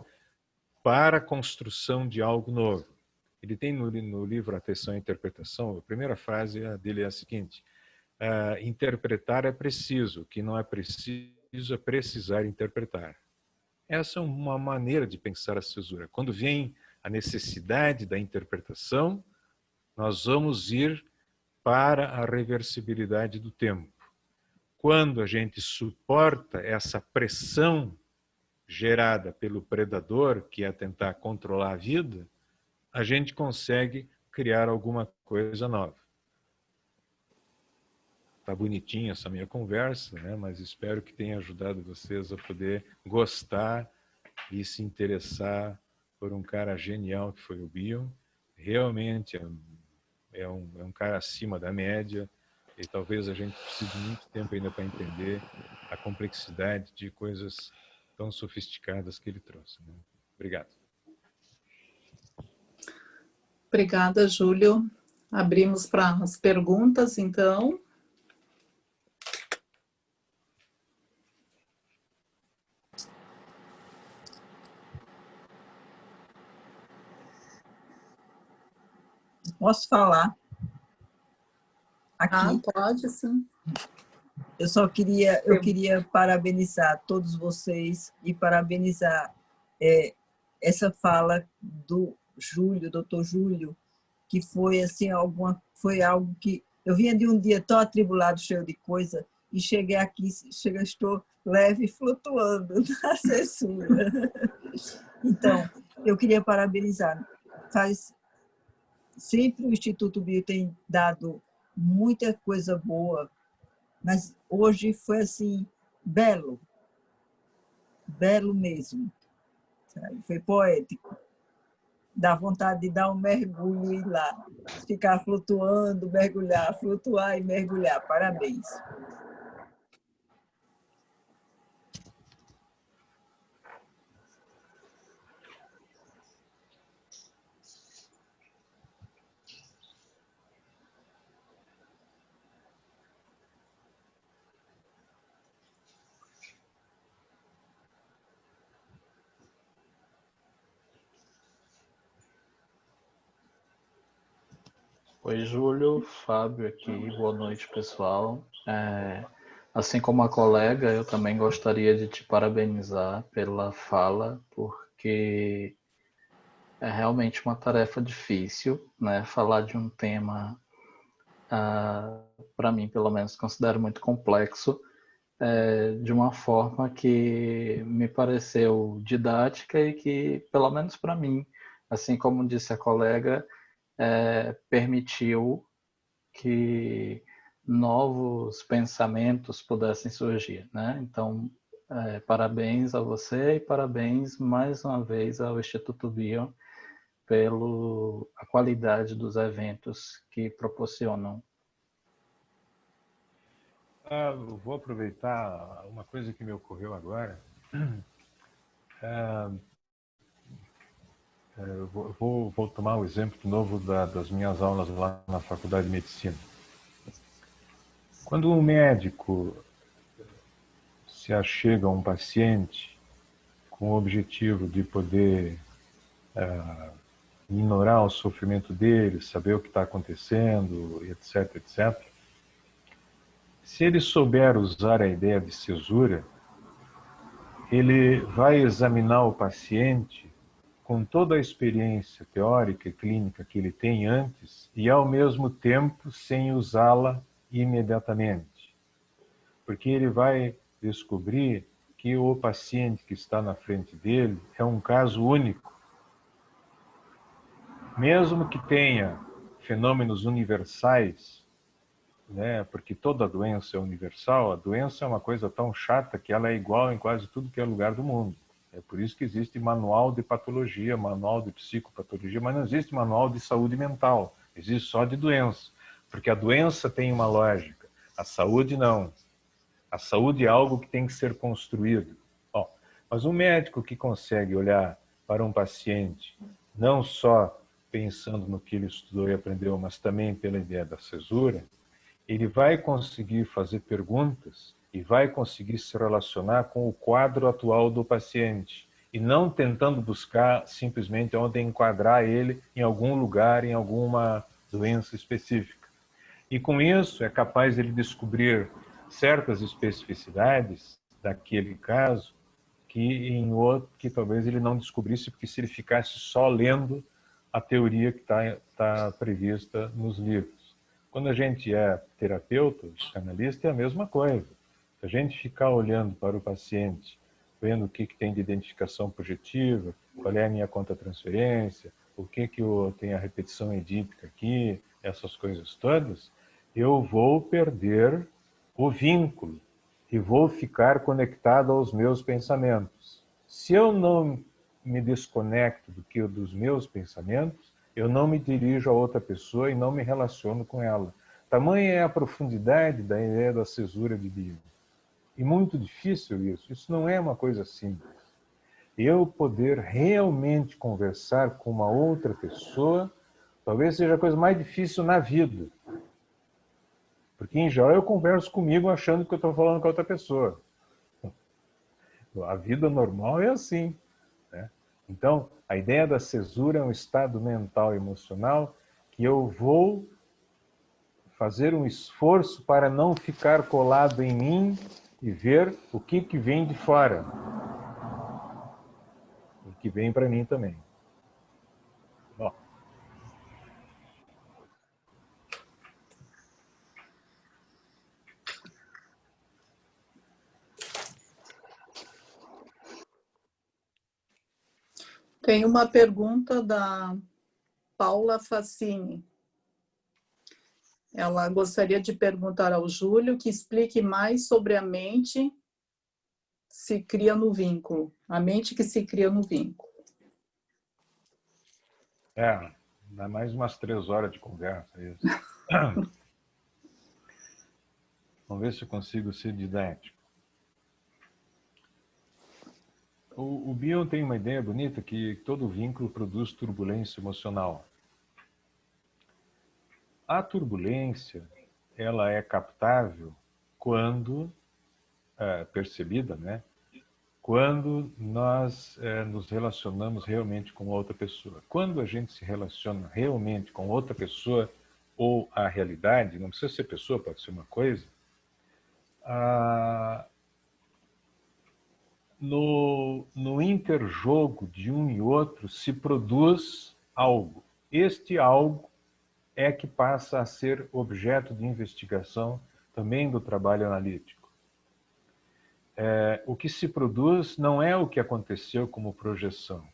para a construção de algo novo. Ele tem no livro Atenção e Interpretação, a primeira frase dele é a seguinte: interpretar é preciso, o que não é preciso é precisar interpretar. Essa é uma maneira de pensar a cesura. Quando vem a necessidade da interpretação, nós vamos ir para a reversibilidade do tempo. Quando a gente suporta essa pressão gerada pelo predador, que é tentar controlar a vida, a gente consegue criar alguma coisa nova. Tá bonitinha essa minha conversa, né? Mas espero que tenha ajudado vocês a poder gostar e se interessar por um cara genial que foi o Bion. Realmente é um cara acima da média e talvez a gente precise de muito tempo ainda para entender a complexidade de coisas tão sofisticadas que ele trouxe, né? Obrigado. Obrigada, Júlio. Abrimos para as perguntas, então. Posso falar? Aqui. Pode, sim. Eu queria parabenizar todos vocês e parabenizar essa fala do Júlio, doutor Júlio, que foi assim foi algo que eu vinha de um dia tão atribulado, cheio de coisa, e cheguei aqui, estou leve, flutuando na censura. Então, eu queria parabenizar. Sempre o Instituto Bio tem dado muita coisa boa, mas hoje foi assim, belo mesmo, sabe? Foi poético. Dá vontade de dar um mergulho e ir lá, ficar flutuando, mergulhar, flutuar e mergulhar. Parabéns. Oi, Júlio, Fábio aqui, boa noite, pessoal. Assim como a colega, eu também gostaria de te parabenizar pela fala, porque é realmente uma tarefa difícil, né? Falar de um tema, para mim, pelo menos, considero muito complexo, de uma forma que me pareceu didática e que, pelo menos para mim, assim como disse a colega, permitiu que novos pensamentos pudessem surgir, né? Então, parabéns a você e parabéns mais uma vez ao Instituto Bion pela qualidade dos eventos que proporcionam. Eu vou aproveitar uma coisa que me ocorreu agora. Eu vou tomar o exemplo de novo das minhas aulas lá na Faculdade de Medicina. Quando um médico se achega a um paciente com o objetivo de poder ignorar o sofrimento dele, saber o que está acontecendo, etc., etc., se ele souber usar a ideia de cesura, ele vai examinar o paciente com toda a experiência teórica e clínica que ele tem antes e, ao mesmo tempo, sem usá-la imediatamente. Porque ele vai descobrir que o paciente que está na frente dele é um caso único. Mesmo que tenha fenômenos universais, né, porque toda doença é universal, a doença é uma coisa tão chata que ela é igual em quase tudo que é lugar do mundo. É por isso que existe manual de patologia, manual de psicopatologia, mas não existe manual de saúde mental, existe só de doença. Porque a doença tem uma lógica, a saúde não. A saúde é algo que tem que ser construído. Mas um médico que consegue olhar para um paciente, não só pensando no que ele estudou e aprendeu, mas também pela ideia da cesura, ele vai conseguir fazer perguntas e vai conseguir se relacionar com o quadro atual do paciente e não tentando buscar simplesmente onde enquadrar ele em algum lugar, em alguma doença específica. E com isso é capaz ele descobrir certas especificidades daquele caso que em outro que talvez ele não descobrisse, porque se ele ficasse só lendo a teoria que está prevista nos livros. Quando a gente é terapeuta, psicanalista, é a mesma coisa. Se a gente ficar olhando para o paciente, vendo o que tem de identificação projetiva, qual é a minha conta-transferência, o que eu tenho a repetição edípica aqui, essas coisas todas, eu vou perder o vínculo e vou ficar conectado aos meus pensamentos. Se eu não me desconecto dos meus pensamentos, eu não me dirijo a outra pessoa e não me relaciono com ela. Tamanha é a profundidade da ideia da cesura de Bion. E muito difícil isso. Isso não é uma coisa simples. Eu poder realmente conversar com uma outra pessoa, talvez seja a coisa mais difícil na vida. Porque, em geral, eu converso comigo achando que eu estou falando com outra pessoa. A vida normal é assim, né? Então, a ideia da cesura é um estado mental e emocional que eu vou fazer um esforço para não ficar colado em mim e ver o que vem de fora. O que vem para mim também. Bom. Tem uma pergunta da Paula Facini. Ela gostaria de perguntar ao Júlio que explique mais sobre a mente se cria no vínculo. A mente que se cria no vínculo. Dá mais umas 3 horas de conversa. Isso. Vamos ver se eu consigo ser didático. O Bion tem uma ideia bonita que todo vínculo produz turbulência emocional. A turbulência, ela é captável quando, percebida, né? Quando nós nos relacionamos realmente com outra pessoa. Quando a gente se relaciona realmente com outra pessoa, ou a realidade, não precisa ser pessoa, pode ser uma coisa, no interjogo de um e outro se produz algo. Este algo é que passa a ser objeto de investigação também do trabalho analítico. O que se produz não é o que aconteceu como projeção.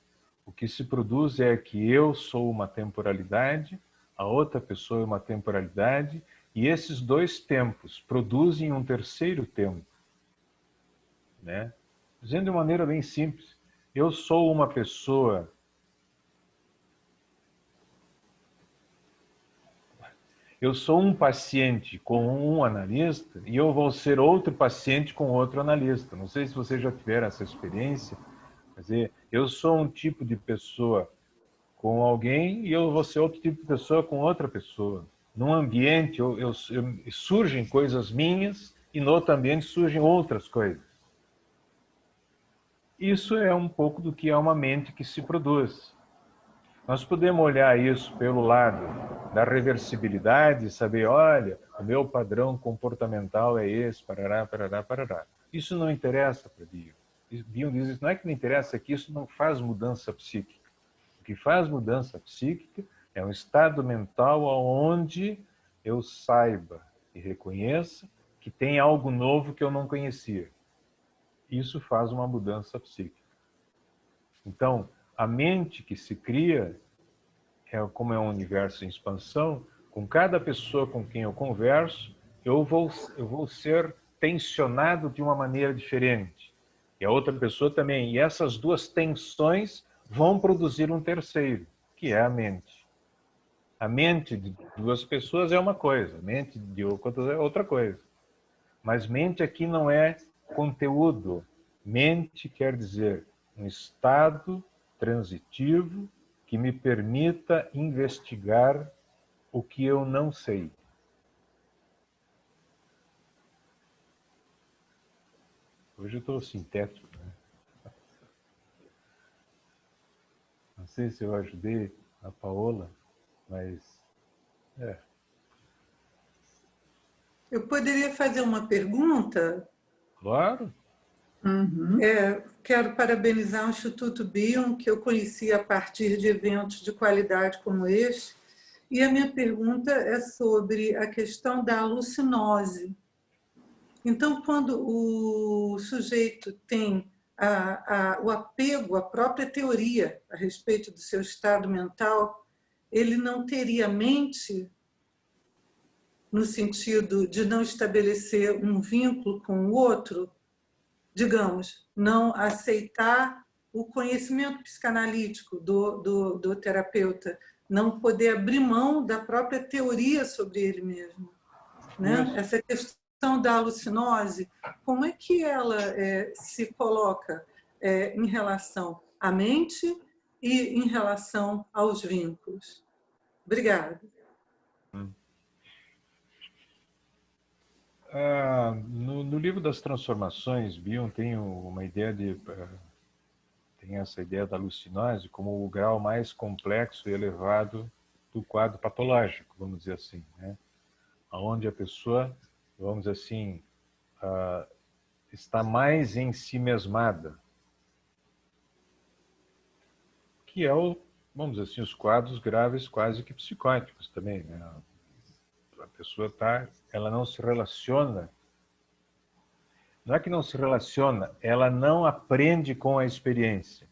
O que se produz é que eu sou uma temporalidade, a outra pessoa é uma temporalidade, e esses dois tempos produzem um terceiro tempo. Né? Dizendo de maneira bem simples, eu sou uma pessoa... Eu sou um paciente com um analista e eu vou ser outro paciente com outro analista. Não sei se vocês já tiveram essa experiência. Quer dizer, eu sou um tipo de pessoa com alguém e eu vou ser outro tipo de pessoa com outra pessoa. Num ambiente surgem coisas minhas e no outro ambiente surgem outras coisas. Isso é um pouco do que é uma mente que se produz. Nós podemos olhar isso pelo lado da reversibilidade e saber, olha, o meu padrão comportamental é esse, parará, parará, parará. Isso não interessa para Bion. Bion diz isso, não é que não interessa, é que isso não faz mudança psíquica. O que faz mudança psíquica é um estado mental onde eu saiba e reconheça que tem algo novo que eu não conhecia. Isso faz uma mudança psíquica. Então, a mente que se cria, como é um universo em expansão, com cada pessoa com quem eu converso, eu vou ser tensionado de uma maneira diferente. E a outra pessoa também. E essas duas tensões vão produzir um terceiro, que é a mente. A mente de duas pessoas é uma coisa, a mente de outras é outra coisa. Mas mente aqui não é conteúdo. Mente quer dizer um estado transitivo que me permita investigar o que eu não sei. Hoje eu estou sintético, né? Não sei se eu ajudei a Paola, mas... Eu poderia fazer uma pergunta? Claro. Quero parabenizar o Instituto Bion, que eu conheci a partir de eventos de qualidade como este. E a minha pergunta é sobre a questão da alucinose. Então, quando o sujeito tem o apego à própria teoria a respeito do seu estado mental, ele não teria mente no sentido de não estabelecer um vínculo com o outro, digamos, não aceitar o conhecimento psicanalítico do terapeuta, não poder abrir mão da própria teoria sobre ele mesmo. Né? Essa questão da alucinose, como é que ela se coloca em relação à mente e em relação aos vínculos? Obrigada. No livro das transformações, Bion tem uma ideia tem essa ideia da alucinose como o grau mais complexo e elevado do quadro patológico, vamos dizer assim, né? Onde a pessoa, vamos dizer assim, está mais em si mesmada, que é vamos dizer assim, os quadros graves quase que psicóticos também, né? A pessoa ela não se relaciona, não é que não se relaciona, ela não aprende com a experiência.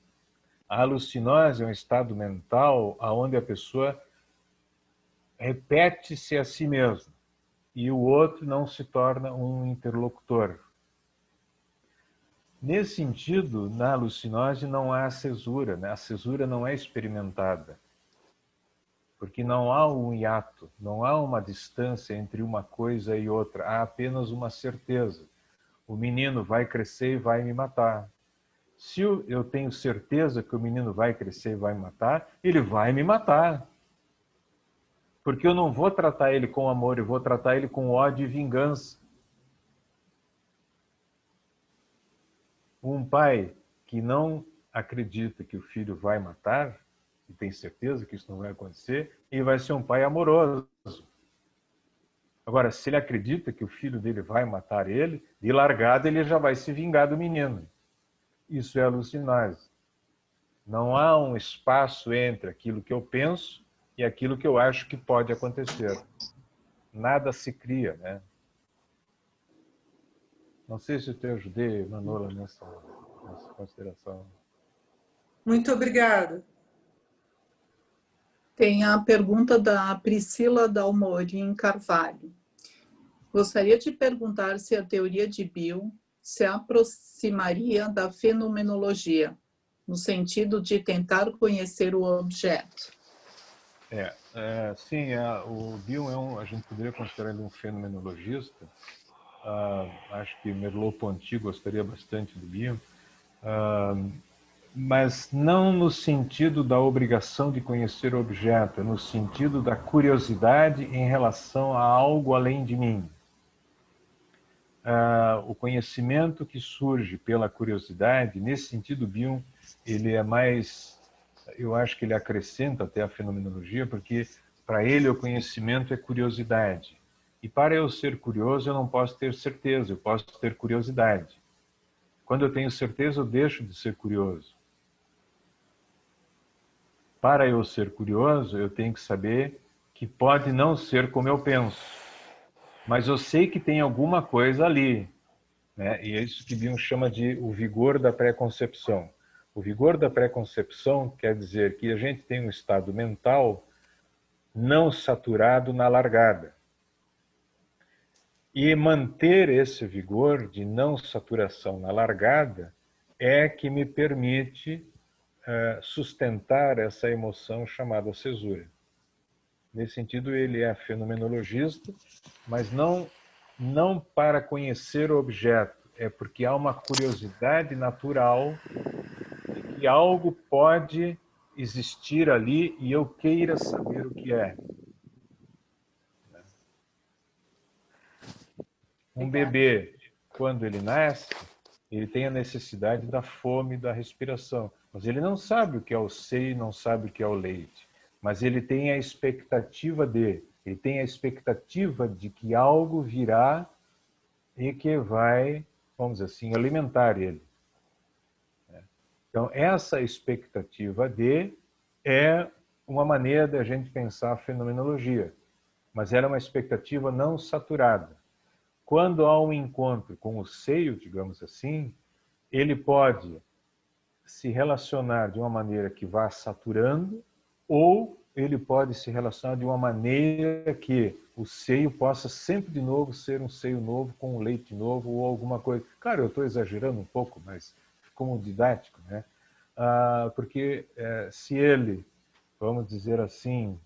A alucinose é um estado mental onde a pessoa repete-se a si mesma e o outro não se torna um interlocutor. Nesse sentido, na alucinose não há cesura, né? A cesura não é experimentada. Porque não há um hiato, não há uma distância entre uma coisa e outra, há apenas uma certeza. O menino vai crescer e vai me matar. Se eu tenho certeza que o menino vai crescer e vai me matar, ele vai me matar. Porque eu não vou tratar ele com amor, eu vou tratar ele com ódio e vingança. Um pai que não acredita que o filho vai matar, e tem certeza que isso não vai acontecer, e vai ser um pai amoroso. Agora, se ele acredita que o filho dele vai matar ele, de largada ele já vai se vingar do menino. Isso é alucinose. Não há um espaço entre aquilo que eu penso e aquilo que eu acho que pode acontecer. Nada se cria, né? Não sei se eu te ajudei, Manola, nessa consideração. Muito obrigada. Tem a pergunta da Priscila Dalmorim Carvalho. Gostaria de perguntar se a teoria de Bill se aproximaria da fenomenologia, no sentido de tentar conhecer o objeto. Sim, o Bill a gente poderia considerar ele um fenomenologista. Acho que Merleau-Ponty gostaria bastante do Bill, mas não no sentido da obrigação de conhecer o objeto, no sentido da curiosidade em relação a algo além de mim. O conhecimento que surge pela curiosidade, nesse sentido, Bill, ele é mais, eu acho que ele acrescenta até a fenomenologia, porque para ele o conhecimento é curiosidade. E para eu ser curioso, eu não posso ter certeza, eu posso ter curiosidade. Quando eu tenho certeza, eu deixo de ser curioso. Para eu ser curioso, eu tenho que saber que pode não ser como eu penso. Mas eu sei que tem alguma coisa ali, né? E é isso que Bill chama de o vigor da pré-concepção. O vigor da pré-concepção quer dizer que a gente tem um estado mental não saturado na largada. E manter esse vigor de não saturação na largada é que me permite sustentar essa emoção chamada cesura. Nesse sentido, ele é fenomenologista, mas não para conhecer o objeto, é porque há uma curiosidade natural de que algo pode existir ali e eu queira saber o que é. Um bebê, quando ele nasce, ele tem a necessidade da fome e da respiração, mas ele não sabe o que é o seio, não sabe o que é o leite, mas ele tem a expectativa de que algo virá e que vai, vamos dizer assim, alimentar ele. Então, essa expectativa é uma maneira de a gente pensar a fenomenologia, mas ela é uma expectativa não saturada. Quando há um encontro com o seio, digamos assim, ele pode se relacionar de uma maneira que vá saturando, ou ele pode se relacionar de uma maneira que o seio possa sempre de novo ser um seio novo, com um leite novo ou alguma coisa. Claro, eu estou exagerando um pouco, mas como didático, né? Porque se ele, vamos dizer assim,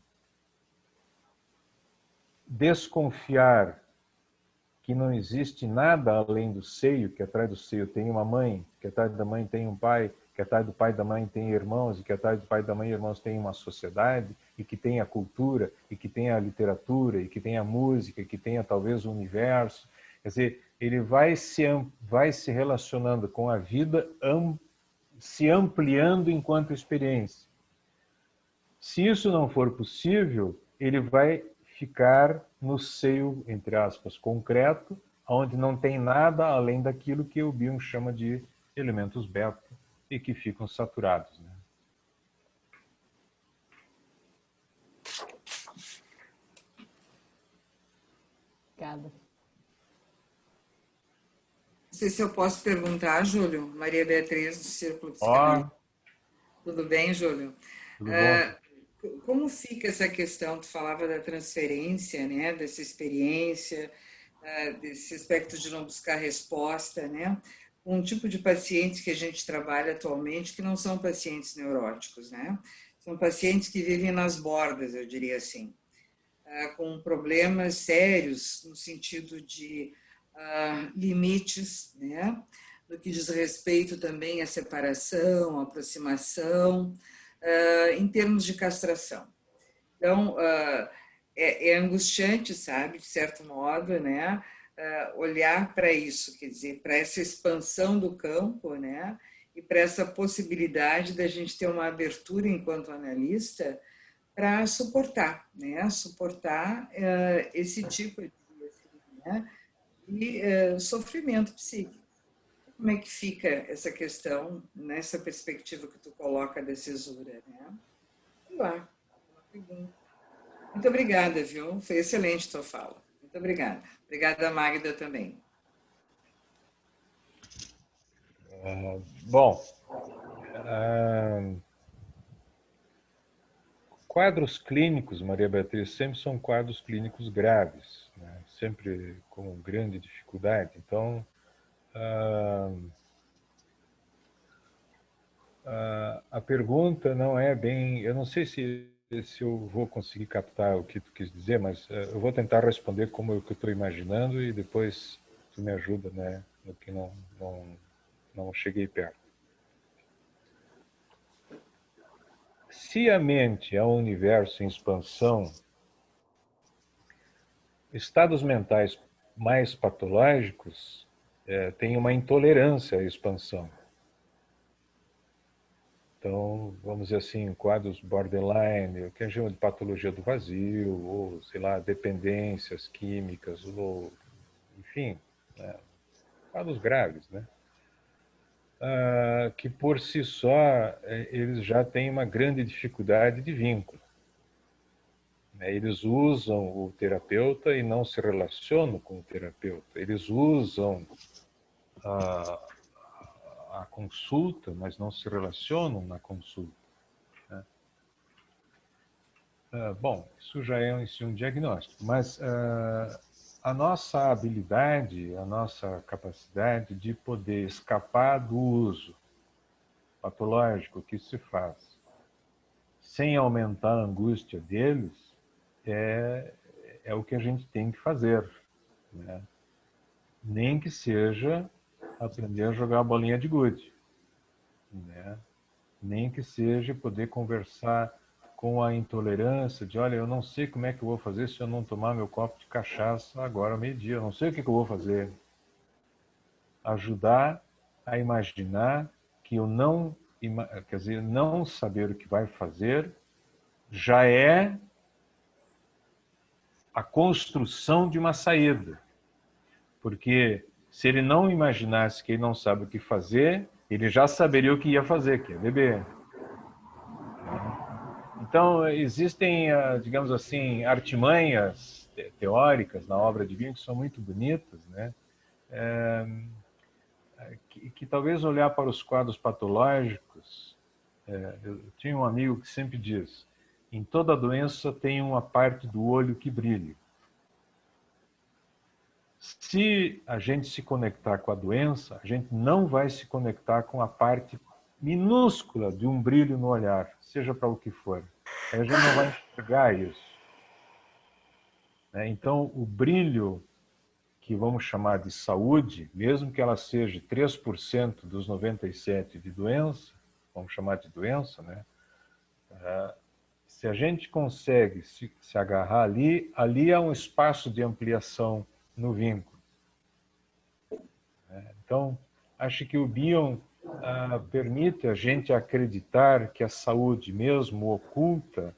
desconfiar que não existe nada além do seio, que atrás do seio tem uma mãe, que atrás da mãe tem um pai, que atrás do pai e da mãe tem irmãos, e que atrás do pai e da mãe e irmãos tem uma sociedade, e que tem a cultura, e que tem a literatura, e que tem a música, e que tem talvez o universo. Quer dizer, ele vai se relacionando com a vida, se ampliando enquanto experiência. Se isso não for possível, ele vai ficar no seio, entre aspas, concreto, onde não tem nada além daquilo que o Bion chama de elementos beta e que ficam saturados, né? Obrigada. Não sei se eu posso perguntar, Júlio. Maria Beatriz, do Círculo Psicanalítico. Tudo bem, Júlio? Tudo bom? Como fica essa questão? Tu falava da transferência, né, dessa experiência, desse aspecto de não buscar resposta, né, com um tipo de pacientes que a gente trabalha atualmente que não são pacientes neuróticos, né, são pacientes que vivem nas bordas, eu diria assim, com problemas sérios no sentido de limites, né, no que diz respeito também à separação, à aproximação, em termos de castração. Então, é angustiante, sabe, de certo modo, né, olhar para isso, quer dizer, para essa expansão do campo, né, e para essa possibilidade da gente ter uma abertura enquanto analista para suportar, né, suportar esse tipo de né? E sofrimento psíquico. Como é que fica essa questão nessa perspectiva que tu coloca da cesura, né? Sei lá, uma pergunta. Muito obrigada, viu? Foi excelente tua fala. Muito obrigada. Obrigada, Magda, também. Bom, quadros clínicos, Maria Beatriz, sempre são quadros clínicos graves, né? Sempre com grande dificuldade. Então, a pergunta não é bem... Eu não sei se eu vou conseguir captar o que tu quis dizer, mas eu vou tentar responder como eu estou imaginando e depois tu me ajuda, né, no que não cheguei perto. Se a mente é um universo em expansão, estados mentais mais patológicos têm uma intolerância à expansão. Então, vamos dizer assim, quadros borderline, o que a gente chama de patologia do vazio, ou, sei lá, dependências químicas, ou, enfim, né, quadros graves, né? Que por si só, eles já têm uma grande dificuldade de vínculo. Eles usam o terapeuta e não se relacionam com o terapeuta. Eles usam a consulta, mas não se relacionam na consulta. Né? Bom, isso já é um diagnóstico, mas a nossa habilidade, a nossa capacidade de poder escapar do uso patológico que se faz, sem aumentar a angústia deles, é o que a gente tem que fazer. Né? Nem que seja aprender a jogar a bolinha de gude. Né? Nem que seja poder conversar com a intolerância de, olha, eu não sei como é que eu vou fazer se eu não tomar meu copo de cachaça agora ao meio-dia, eu não sei o que eu vou fazer. Ajudar a imaginar que eu não, quer dizer, não saber o que vai fazer já é a construção de uma saída. Porque se ele não imaginasse que ele não sabe o que fazer, ele já saberia o que ia fazer, que é beber. Então, existem, digamos assim, artimanhas teóricas na obra de Wien que são muito bonitas, né? Que talvez olhar para os quadros patológicos, eu tinha um amigo que sempre diz, em toda doença tem uma parte do olho que brilha. Se a gente se conectar com a doença, a gente não vai se conectar com a parte minúscula de um brilho no olhar, seja para o que for. A gente não vai enxergar isso. Então, o brilho que vamos chamar de saúde, mesmo que ela seja 3% dos 97% de doença, vamos chamar de doença, né? Se a gente consegue se agarrar ali há um espaço de ampliação no vínculo. Então, acho que o Bion permite a gente acreditar que a saúde, mesmo oculta,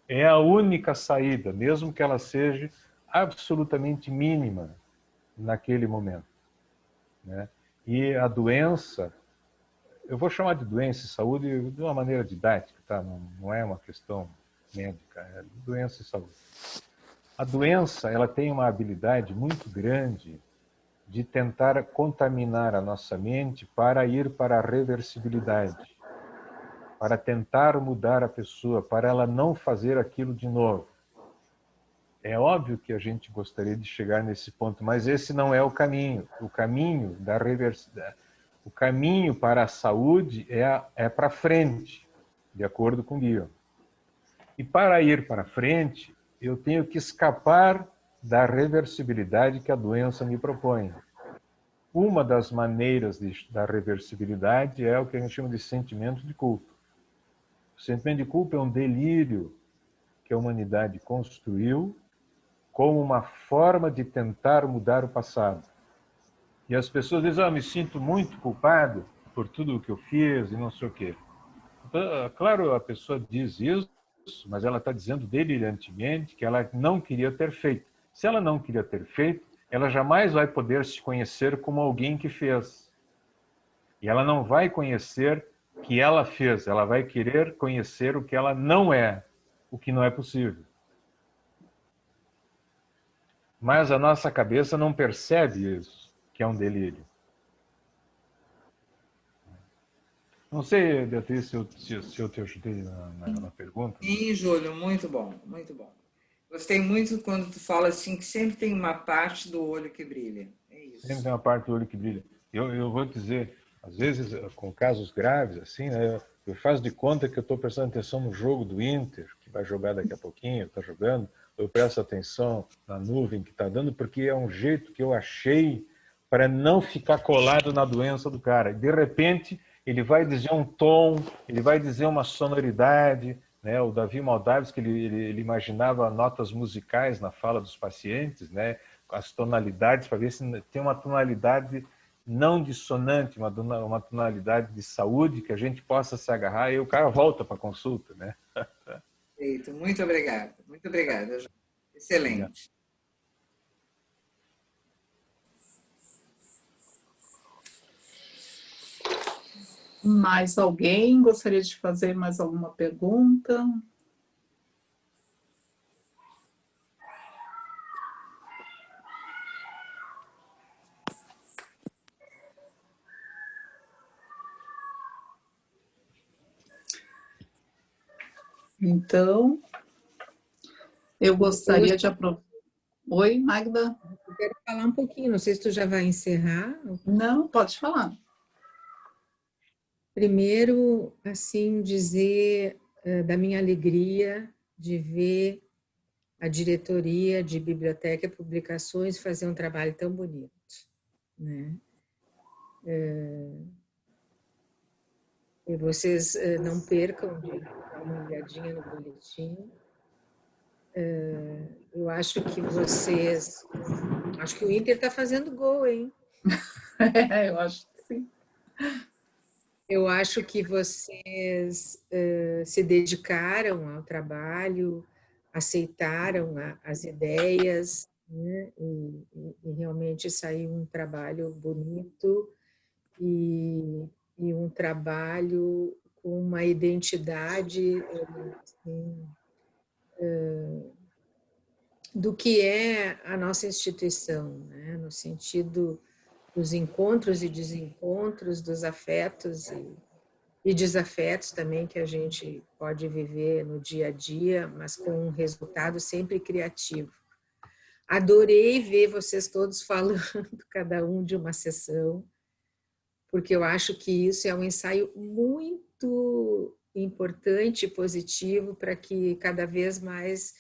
é a única saída, mesmo que ela seja absolutamente mínima naquele momento. Né? E a doença, eu vou chamar de doença e saúde de uma maneira didática, tá? Não é uma questão médica, é doença e saúde. A doença, ela tem uma habilidade muito grande de tentar contaminar a nossa mente para ir para a reversibilidade, para tentar mudar a pessoa, para ela não fazer aquilo de novo. É óbvio que a gente gostaria de chegar nesse ponto, mas esse não é o caminho. O caminho da reversidade, o caminho para a saúde é para frente, de acordo com Bion. E para ir para frente, eu tenho que escapar da reversibilidade que a doença me propõe. Uma das maneiras da reversibilidade é o que a gente chama de sentimento de culpa. O sentimento de culpa é um delírio que a humanidade construiu como uma forma de tentar mudar o passado. E as pessoas dizem, me sinto muito culpado por tudo o que eu fiz e não sei o quê. Claro, a pessoa diz isso, mas ela está dizendo delirantemente que ela não queria ter feito. Se ela não queria ter feito, ela jamais vai poder se conhecer como alguém que fez. E ela não vai conhecer o que ela fez, ela vai querer conhecer o que ela não é, o que não é possível. Mas a nossa cabeça não percebe isso, que é um delírio. Não sei, Beatriz, se eu te ajudei na pergunta. Sim, Júlio, muito bom, muito bom. Gostei muito quando tu fala assim que sempre tem uma parte do olho que brilha. É isso. Sempre tem uma parte do olho que brilha. Eu vou dizer, às vezes, com casos graves, assim, né, eu faço de conta que eu estou prestando atenção no jogo do Inter, que vai jogar daqui a pouquinho, está jogando, eu presto atenção na nuvem que está dando, porque é um jeito que eu achei para não ficar colado na doença do cara. De repente, ele vai dizer um tom, ele vai dizer uma sonoridade, né? O Davi Maldavis, que ele imaginava notas musicais na fala dos pacientes, né? As tonalidades, para ver se tem uma tonalidade não dissonante, uma tonalidade de saúde que a gente possa se agarrar, e o cara volta para a consulta, né? Perfeito, muito obrigada. Muito obrigada, excelente. Mais alguém gostaria de fazer mais alguma pergunta? Então, eu gostaria de aproveitar. Oi, Magda? Eu quero falar um pouquinho, não sei se tu já vai encerrar. Não, pode falar. Primeiro, assim, dizer da minha alegria de ver a diretoria de Biblioteca e Publicações fazer um trabalho tão bonito, né? E vocês não percam de dar uma olhadinha no boletim. Eu acho que vocês... Acho que o Inter está fazendo gol, hein? Eu acho que sim. Eu acho que vocês se dedicaram ao trabalho, aceitaram as ideias, né? E realmente saiu um trabalho bonito e um trabalho com uma identidade assim, do que é a nossa instituição, né? No sentido dos encontros e desencontros, dos afetos e desafetos também que a gente pode viver no dia a dia, mas com um resultado sempre criativo. Adorei ver vocês todos falando, cada um de uma sessão, porque eu acho que isso é um ensaio muito importante e positivo para que cada vez mais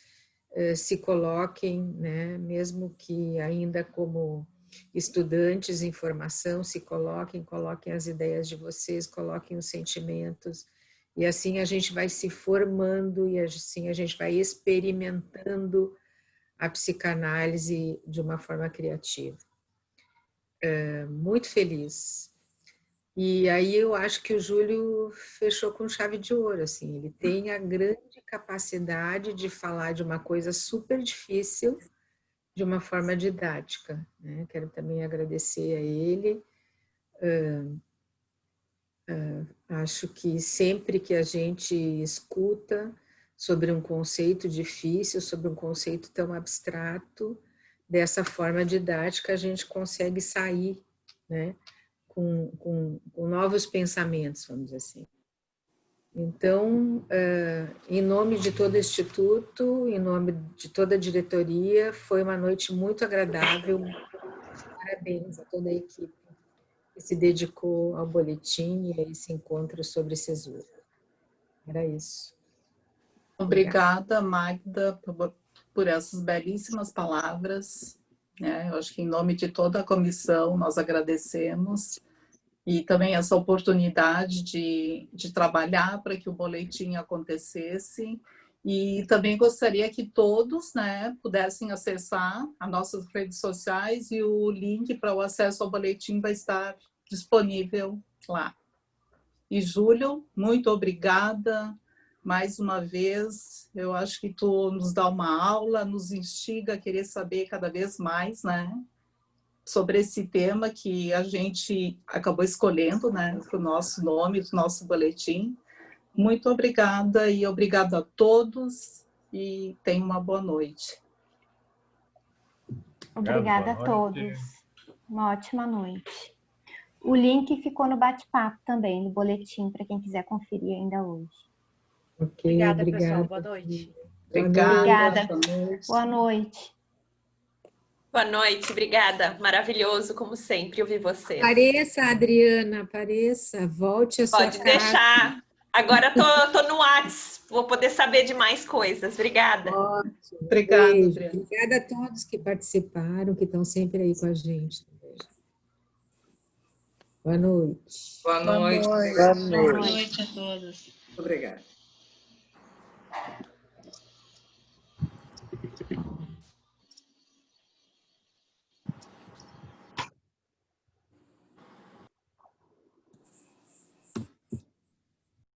se coloquem, né, mesmo que ainda como estudantes em formação, se coloquem as ideias de vocês, coloquem os sentimentos, e assim a gente vai se formando e assim a gente vai experimentando a psicanálise de uma forma criativa. Muito feliz. E aí eu acho que o Júlio fechou com chave de ouro, assim, ele tem a grande capacidade de falar de uma coisa super difícil de uma forma didática, né? Quero também agradecer a ele. Acho que sempre que a gente escuta sobre um conceito difícil, sobre um conceito tão abstrato, dessa forma didática a gente consegue sair, né? Com novos pensamentos, vamos dizer assim. Então, em nome de todo o Instituto, em nome de toda a diretoria, foi uma noite muito agradável. Parabéns a toda a equipe que se dedicou ao boletim e a esse encontro sobre cesura. Era isso. Obrigada, Magda, por essas belíssimas palavras. Eu acho que em nome de toda a comissão nós agradecemos. E também essa oportunidade de trabalhar para que o boletim acontecesse. E também gostaria que todos, né, pudessem acessar as nossas redes sociais e o link para o acesso ao boletim vai estar disponível lá. E, Júlio, muito obrigada mais uma vez. Eu acho que tu nos dá uma aula, nos instiga a querer saber cada vez mais, né? sobre esse tema que a gente acabou escolhendo, né, para o nosso nome, do nosso boletim. Muito obrigada e obrigada a todos e tenham uma boa noite. Obrigada a todos. Uma ótima noite. O link ficou no bate-papo também, no boletim, para quem quiser conferir ainda hoje. Obrigada, pessoal. Boa noite. Obrigada. Boa noite. Boa noite, obrigada. Maravilhoso, como sempre, ouvir você. Apareça, Adriana, apareça. Volte a sua casa. Pode deixar. Agora tô no WhatsApp, vou poder saber de mais coisas. Obrigada. Ótimo. Obrigada, Beijo. Adriana. Obrigada a todos que participaram, que estão sempre aí com a gente. Boa noite. Boa noite. Boa noite a todos. Obrigada.